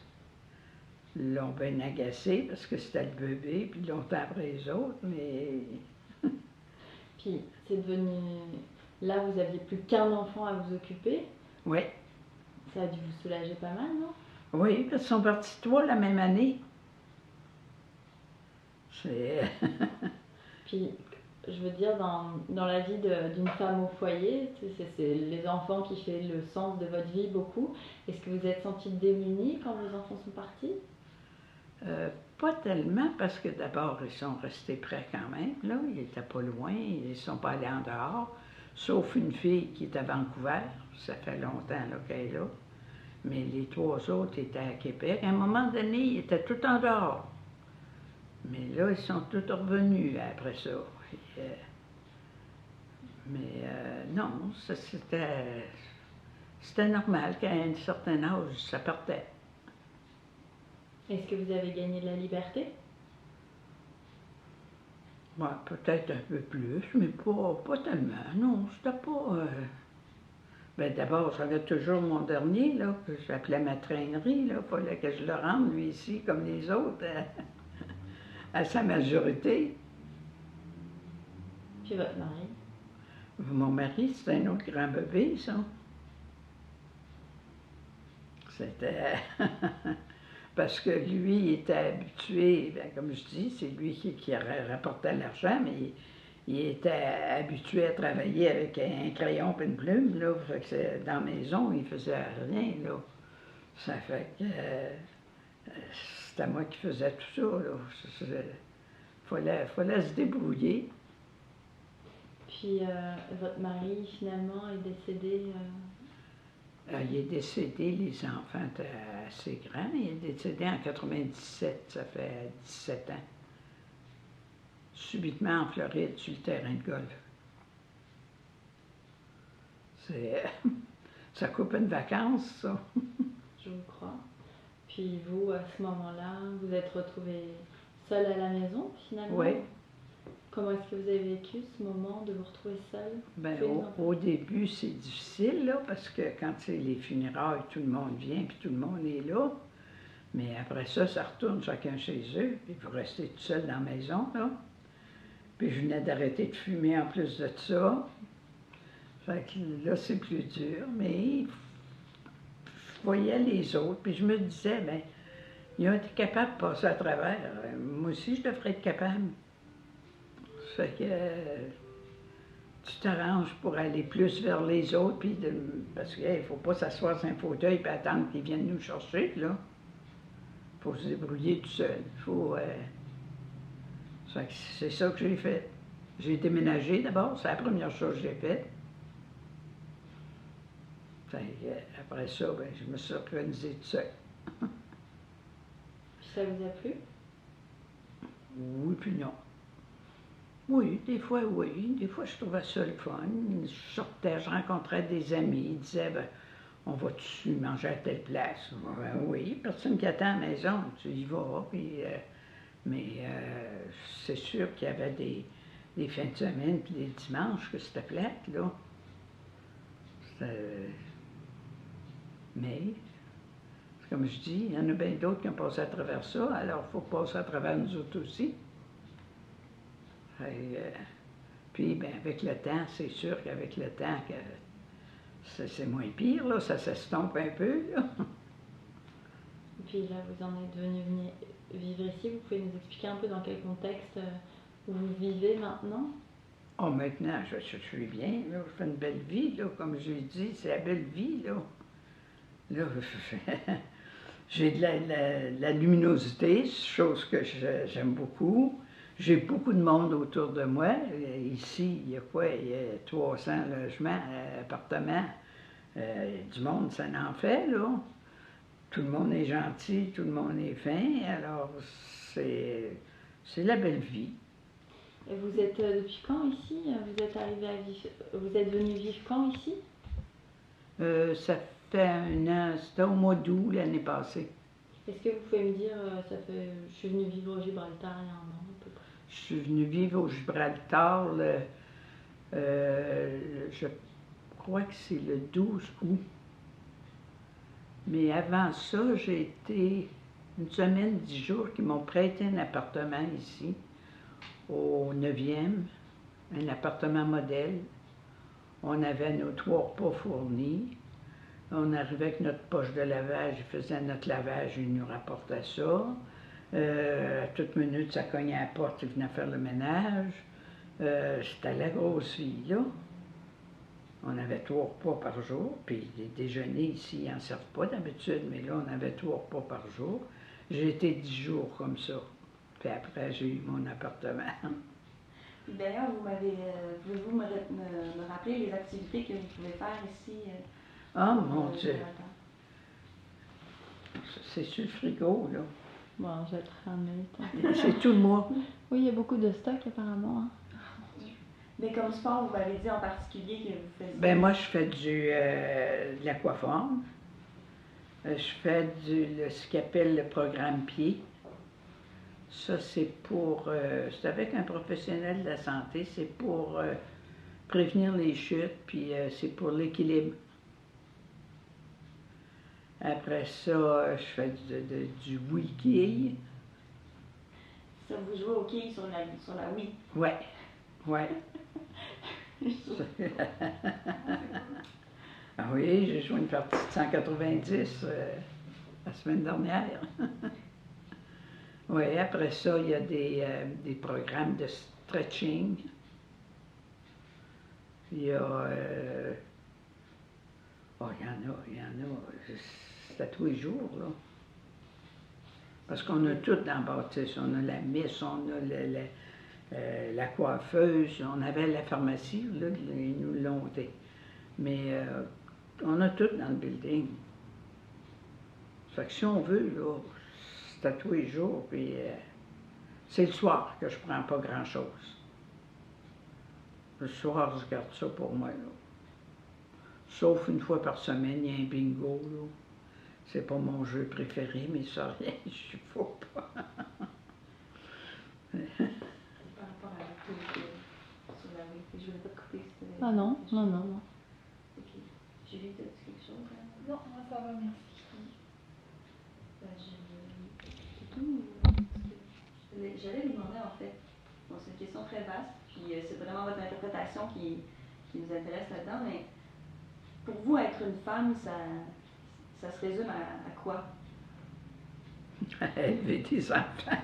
l'ont bien agacé, parce que c'était le bébé, puis longtemps après les autres, mais... Puis, c'est devenu... Là, vous aviez plus qu'un enfant à vous occuper. Oui. Ça a dû vous soulager pas mal, non? Oui, parce qu'ils sont partis 3 la même année. C'est... Puis, je veux dire, dans la vie d'une femme au foyer, c'est les enfants qui fait le sens de votre vie beaucoup. Est-ce que vous êtes sentie démunie quand vos enfants sont partis? Pas tellement, parce que d'abord, ils sont restés près quand même, là. Ils n'étaient pas loin, ils ne sont pas allés en dehors, sauf une fille qui est à Vancouver. Ça fait longtemps là, qu'elle est là. Mais les 3 autres étaient à Québec. À un moment donné, ils étaient tous en dehors. Mais là, ils sont tous revenus après ça. Non, ça c'était normal qu'à un certain âge, ça partait. Est-ce que vous avez gagné de la liberté? Ouais, peut-être un peu plus, mais pas tellement. Non, c'était pas... Ben d'abord, j'avais toujours mon dernier, là, que j'appelais ma traînerie, là. Il fallait que je le rende, lui, ici, comme les autres, à sa majorité. Puis votre mari? Mon mari, c'était un autre grand bébé, ça. C'était... Parce que lui, il était habitué, ben, comme je dis, c'est lui qui rapportait l'argent, mais il était habitué à travailler avec un crayon et une plume, là. Fait que dans la maison, il faisait rien, là. Ça fait que c'était moi qui faisais tout ça, là. Fallait se débrouiller. Puis votre mari, finalement, est décédé Il est décédé, les enfants étaient assez grands. Il est décédé en 97, ça fait 17 ans. Subitement en Floride, sur le terrain de golf. Ça coupe une vacance, ça. Je vous crois. Puis vous, à ce moment-là, vous êtes retrouvé seul à la maison, finalement? Oui. Comment est-ce que vous avez vécu ce moment de vous retrouver seul? Ben, au début, c'est difficile, là, parce que quand c'est les funérailles, tout le monde vient, puis tout le monde est là. Mais après ça, ça retourne chacun chez eux, puis vous restez tout seul dans la maison, là. Puis je venais d'arrêter de fumer en plus de ça. Fait que là, c'est plus dur, mais je voyais les autres, puis je me disais, ben, ils ont été capables de passer à travers. Moi aussi, je devrais être capable. Fait que tu t'arranges pour aller plus vers les autres, puis parce qu'il ne faut pas s'asseoir sur un fauteuil et attendre qu'ils viennent nous chercher, là. Il faut se débrouiller tout seul. C'est ça que j'ai fait. J'ai déménagé d'abord, c'est la première chose que j'ai faite. Après ça, ben, je me suis organisé tout seul. Puis ça vous a plu? Oui, puis non. Oui, des fois, je trouvais ça le fun. Je sortais, je rencontrais des amis, ils disaient, ben, on va-tu manger à telle place? Ben, oui, personne qui attend à la maison, tu y vas. Puis, mais c'est sûr qu'il y avait des fins de semaine puis des dimanches que c'était plate, là. Mais, comme je dis, il y en a bien d'autres qui ont passé à travers ça, alors il faut passer à travers nous autres aussi. Puis, ben, avec le temps, c'est sûr qu'avec le temps, c'est moins pire, là, ça s'estompe un peu, là. Puis là, vous en êtes venu vivre ici. Vous pouvez nous expliquer un peu dans quel contexte vous vivez maintenant? Oh, maintenant, je suis bien, là, je fais une belle vie, là, comme j'ai dit, c'est la belle vie, là. Là, j'ai de la luminosité, chose que j'aime beaucoup. J'ai beaucoup de monde autour de moi. Ici, il y a quoi? Il y a 300 logements, appartements. Du monde, ça en fait, là. Tout le monde est gentil, tout le monde est fin. Alors, c'est la belle vie. Et vous êtes depuis quand ici? Vous êtes arrivé à vivre... Vous êtes venu vivre quand ici? Ça fait un an, c'était au mois d'août l'année passée. Est-ce que vous pouvez me dire, je suis venue vivre au Gibraltar il y a un an à peu près? Je suis venue vivre au Gibraltar, je crois que c'est le 12 août. Mais avant ça, j'ai été une semaine, 10 jours, qui m'ont prêté un appartement ici, au 9e, un appartement modèle. On avait nos 3 repas fournis. On arrivait avec notre poche de lavage, ils faisaient notre lavage, ils nous rapportaient ça. À toute minute, ça cognait à la porte, ils venaient faire le ménage. C'était la grosse vie, là. On avait 3 repas par jour, puis les déjeuners ici, ils n'en servent pas d'habitude, mais là, on avait 3 repas par jour. J'ai été 10 jours comme ça. Puis après, j'ai eu mon appartement. D'ailleurs, pouvez-vous me rappeler les activités que vous pouvez faire ici? Ah, mon Dieu! C'est sur le frigo, là. Bon, je vais te ramener. C'est tout le mois. Oui, il y a beaucoup de stock apparemment. Hein. Mais comme sport, vous m'avez dit en particulier que vous faisiez... Ben moi, je fais de l'aquaforme. Je fais ce qu'ils appelle le programme pied. Ça, c'est c'est avec un professionnel de la santé, c'est pour prévenir les chutes, puis c'est pour l'équilibre. Après ça, je fais du wiki. Ça, vous jouez au quai sur la Wii? Ouais, ouais. Ah oui, j'ai joué une partie de 190 la semaine dernière. Oui, après ça, il y a des programmes de stretching. Il y a... il y en a. C'est à tous les jours, là. Parce qu'on a tout dans la bâtisse. On a la messe, on a la coiffeuse, on avait la pharmacie, là, ils nous l'ont été. Mais on a tout dans le building. Fait que si on veut, là, c'est à tous les jours, puis c'est le soir que je prends pas grand-chose. Le soir, je garde ça pour moi, là. Sauf une fois par semaine, il y a un bingo, là. C'est pas mon jeu préféré, mais ça, rien, je ne faut pas. Par rapport à l'activité sur la rue, je voulais pas te couper. Ah non, non, non, non. Ok. Julie, t'as dit quelque chose? Hein? Non, moi ça va, merci. C'est tout. J'allais vous demander en fait, bon, c'est une question très vaste, puis c'est vraiment votre interprétation qui nous intéresse là-dedans, mais pour vous, être une femme, ça se résume à quoi? Élever des enfants.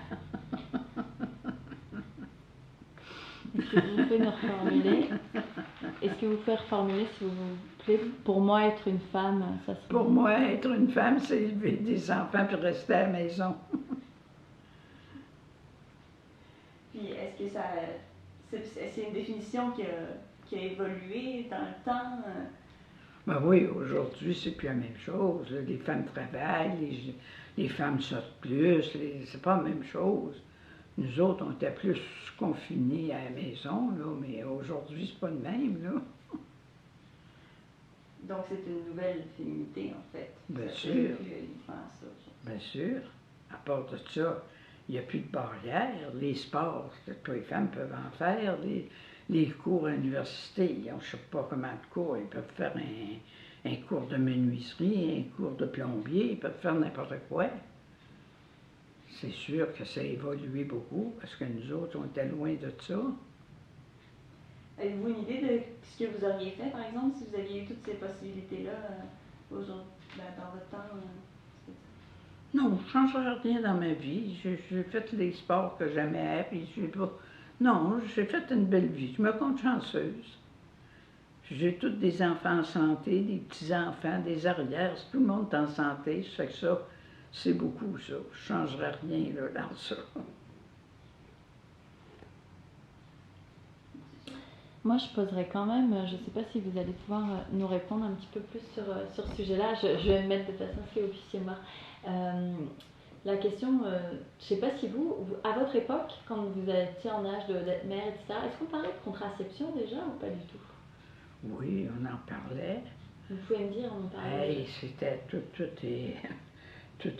Est-ce que vous pouvez nous reformuler? Est-ce que vous pouvez reformuler, s'il vous plaît? Pour moi, être une femme, ça se... Pour moi, être une femme, c'est élever des enfants puis rester à la maison. Puis est-ce que c'est une définition qui a évolué dans le temps? Ben oui, aujourd'hui, c'est plus la même chose. Là. Les femmes travaillent, les femmes sortent plus, c'est pas la même chose. Nous autres, on était plus confinés à la maison, là, mais aujourd'hui, c'est pas le même, là. Donc c'est une nouvelle féminité, en fait. Bien Ça sûr. fait plus uniquement ça. Bien sûr. À part de ça, il n'y a plus de barrières. Les sports, toutes les femmes peuvent en faire. Les cours à l'université, je ne sais pas comment de cours, ils peuvent faire un cours de menuiserie, un cours de plombier, ils peuvent faire n'importe quoi. C'est sûr que ça a évolué beaucoup, parce que nous autres, on était loin de ça. Avez-vous une idée de ce que vous auriez fait, par exemple, si vous aviez eu toutes ces possibilités-là aujourd'hui, dans votre temps? Non, je ne changerais rien dans ma vie. J'ai fait les sports que j'aimais, puis j'ai pas... Non, j'ai fait une belle vie. Je me compte chanceuse. J'ai tous des enfants en santé, des petits-enfants, des arrières. Tout le monde est en santé. Ça fait que ça, c'est beaucoup, ça. Je ne changerais rien là, dans ça. Moi, je poserais quand même, je ne sais pas si vous allez pouvoir nous répondre un petit peu plus sur ce sujet-là. Je vais me mettre de façon à ce que vous puissiez voir. La question, je ne sais pas si à votre époque, quand vous étiez en âge d'être mère, etc., est-ce qu'on parlait de contraception déjà ou pas du tout? Oui, on en parlait. Vous pouvez me dire, on en parlait? Hey, c'était tout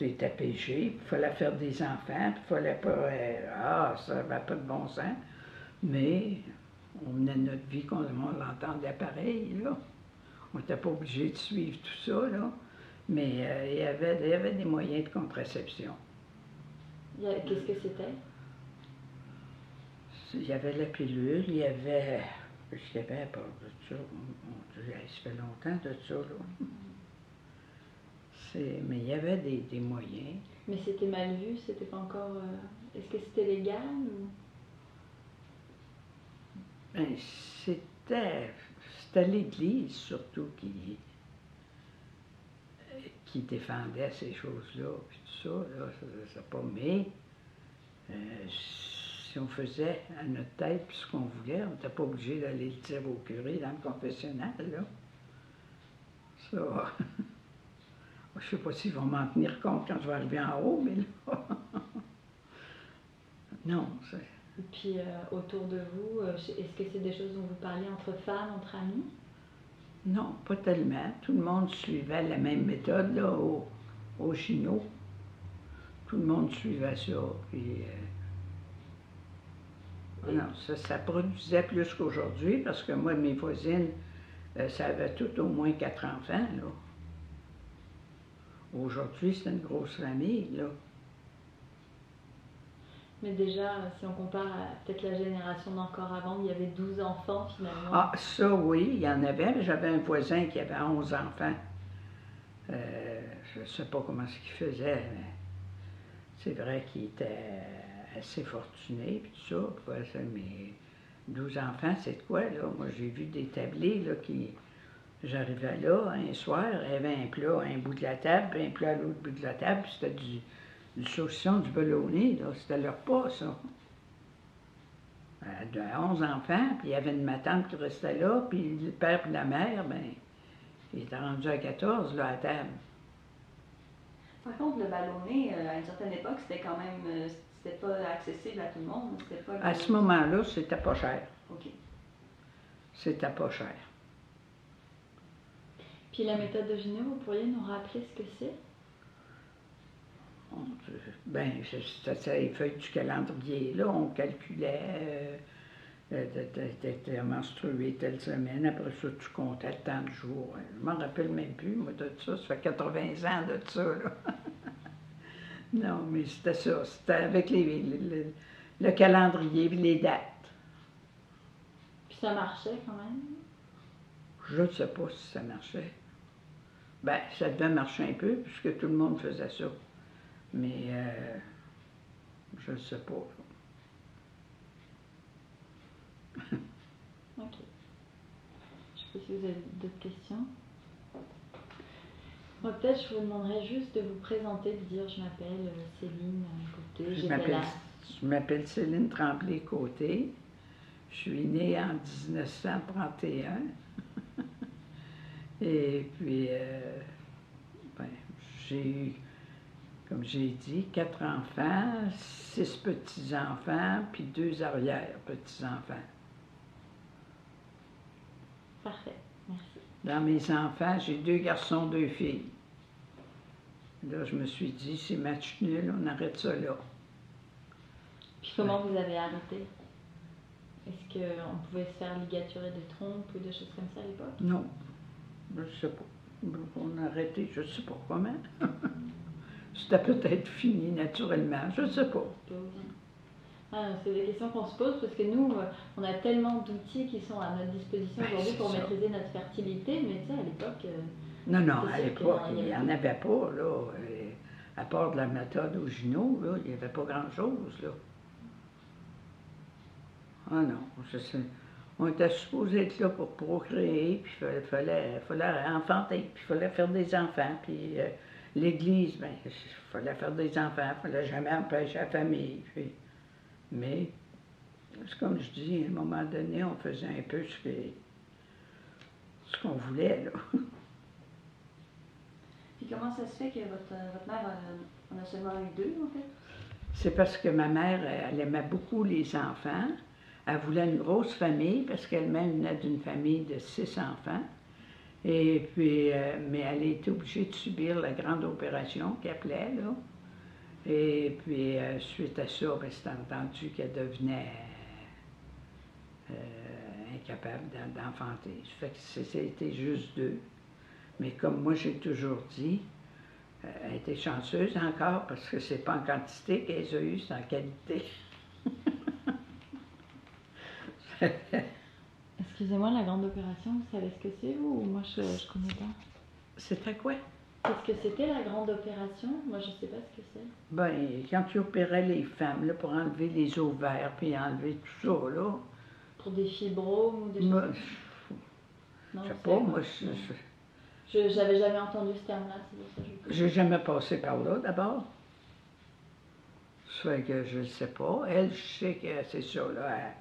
est APG. Il fallait faire des enfants, puis il fallait pas... ça n'avait pas de bon sens. Mais on menait notre vie comme on l'entendait pareil, là. On n'était pas obligé de suivre tout ça, là. Mais il y avait des moyens de contraception. Qu'est-ce que c'était? Il y avait la pilule, il y avait... Qu'est-ce qu'il y avait à part de ça? Mon Dieu, ça fait longtemps de ça, là. Mais il y avait des moyens. Mais c'était mal vu, c'était pas encore... Est-ce que c'était légal ou... Ben, c'était l'Église surtout qui défendait ces choses-là, puis tout ça, là, ça pas. Mais si on faisait à notre tête ce qu'on voulait, on n'était pas obligé d'aller le dire au curé dans le confessionnal, là. Ça, je ne sais pas s'ils vont m'en tenir compte quand je vais arriver en haut, mais là... Non, c'est... Et puis autour de vous, est-ce que c'est des choses dont vous parlez entre femmes, entre amis? Non, pas tellement. Tout le monde suivait la même méthode là, au chino. Tout le monde suivait ça. Puis, non, ça produisait plus qu'aujourd'hui parce que moi, mes voisines, ça avait tout au moins 4 enfants. Là. Aujourd'hui, c'est une grosse famille. Là. Mais déjà, si on compare à peut-être la génération d'encore avant, il y avait 12 enfants finalement. Ah, ça oui, il y en avait, mais j'avais un voisin qui avait 11 enfants. Je ne sais pas comment ce qu'il faisait, mais c'est vrai qu'il était assez fortuné, puis tout ça. Mais 12 enfants, c'est de quoi, là? Moi, j'ai vu des tablés, là, J'arrivais là, un soir, il y avait un plat à un bout de la table, puis un plat à l'autre bout de la table, puis c'était du saucisson, du bologna, là, c'était leur repas, ça. De 11 enfants, puis il y avait une ma tante qui restait là, puis le père et la mère, ben, Il était rendu à 14, là, à table. Par contre, le ballonné, à une certaine époque, c'était quand même, c'était pas accessible à tout le monde. C'était pas À ce moment-là, c'était pas cher. OK. C'était pas cher. Puis la méthode de Ginot, vous pourriez nous rappeler ce que c'est? Ben, c'était les feuilles du calendrier, là, on calculait, t'étais menstrué telle semaine, après ça, tu comptais le temps de jour. Je m'en rappelle même plus, moi, de ça, ça fait 80 ans de ça, là. Non, mais c'était ça, c'était avec le calendrier et les dates. Puis ça marchait quand même? Je ne sais pas si ça marchait. Ben, ça devait marcher un peu, puisque tout le monde faisait ça. Mais je ne sais pas. Ok. Je sais pas si vous avez d'autres questions. Moi, peut-être je vous demanderais juste de vous présenter, de dire je m'appelle Céline Côté, Je m'appelle Céline Tremblay-Côté. Je suis née en 1931. Et puis, ben, j'ai eu, comme j'ai dit, 4 enfants, 6 petits-enfants, puis 2 arrière-petits-enfants. Parfait, merci. Dans mes enfants, j'ai 2 garçons, 2 filles. Là, je me suis dit, c'est match nul, on arrête ça là. Puis comment vous avez arrêté? Est-ce qu'on pouvait se faire ligaturer des trompes ou des choses comme ça à l'époque? Non, je ne sais pas. On a arrêté, je ne sais pas comment. C'était peut-être fini naturellement, je ne sais pas. Ah, c'est des questions qu'on se pose parce que nous, on a tellement d'outils qui sont à notre disposition aujourd'hui pour maîtriser notre fertilité, mais tu sais, à l'époque... Non, à l'époque, il n'y en avait pas, là. À part de la méthode au Ginot, là, il n'y avait pas grand-chose, là. Ah non, on était supposé être là pour procréer, puis il fallait enfanter, puis il fallait faire des enfants, puis l'Église, ben, il fallait faire des enfants, il ne fallait jamais empêcher la famille. Puis, mais, c'est comme je dis, à un moment donné, on faisait un peu ce qu'on voulait, là. Puis comment ça se fait que votre mère en a seulement eu 2, en fait? C'est parce que ma mère, elle aimait beaucoup les enfants. Elle voulait une grosse famille parce qu'elle-même venait d'une famille de 6 enfants. Et puis, mais elle a été obligée de subir la grande opération qu'elle appelait, là. Et puis, suite à ça, ben, c'est entendu qu'elle devenait incapable d'enfanter. Ça fait que c'était juste 2. Mais comme moi, j'ai toujours dit, elle était chanceuse encore parce que c'est pas en quantité qu'elle a eu, c'est en qualité. Excusez-moi, la grande opération, vous savez ce que c'est, vous, ou moi je connais pas? C'était quoi? Qu'est-ce que c'était la grande opération? Moi je sais pas ce que c'est. Ben, quand ils opéraient les femmes, là, pour enlever les ovaires, puis enlever tout ça, là. Pour des fibromes ou des choses comme ça? Je sais pas, moi, j'avais jamais entendu ce terme-là, c'est pour ça que j'ai jamais passé par là, d'abord. Ça fait que je ne sais pas. Elle, je sais que c'est ça, là.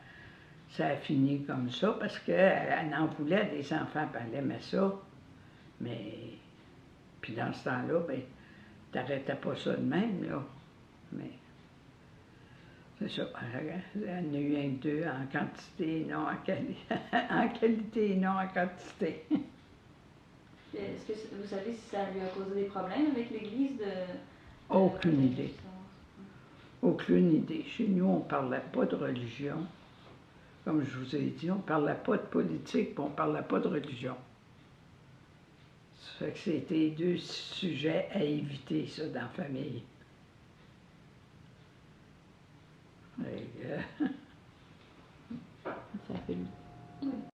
Ça a fini comme ça parce qu'elle en voulait des enfants, puis elle aimait ça. Mais, puis dans ce temps-là, ben, t'arrêtais pas ça de même, là. Mais, c'est ça. Elle en a eu un, 2 en quantité, non en qualité. En qualité, non en quantité. Est-ce que vous savez si ça lui a causé des problèmes avec l'Église Aucune idée. Aucune idée. Chez nous, on ne parlait pas de religion. Comme je vous ai dit, on ne parlait pas de politique, puis on ne parlait pas de religion. Ça fait que c'était 2 sujets à éviter, ça, dans la famille. ça fait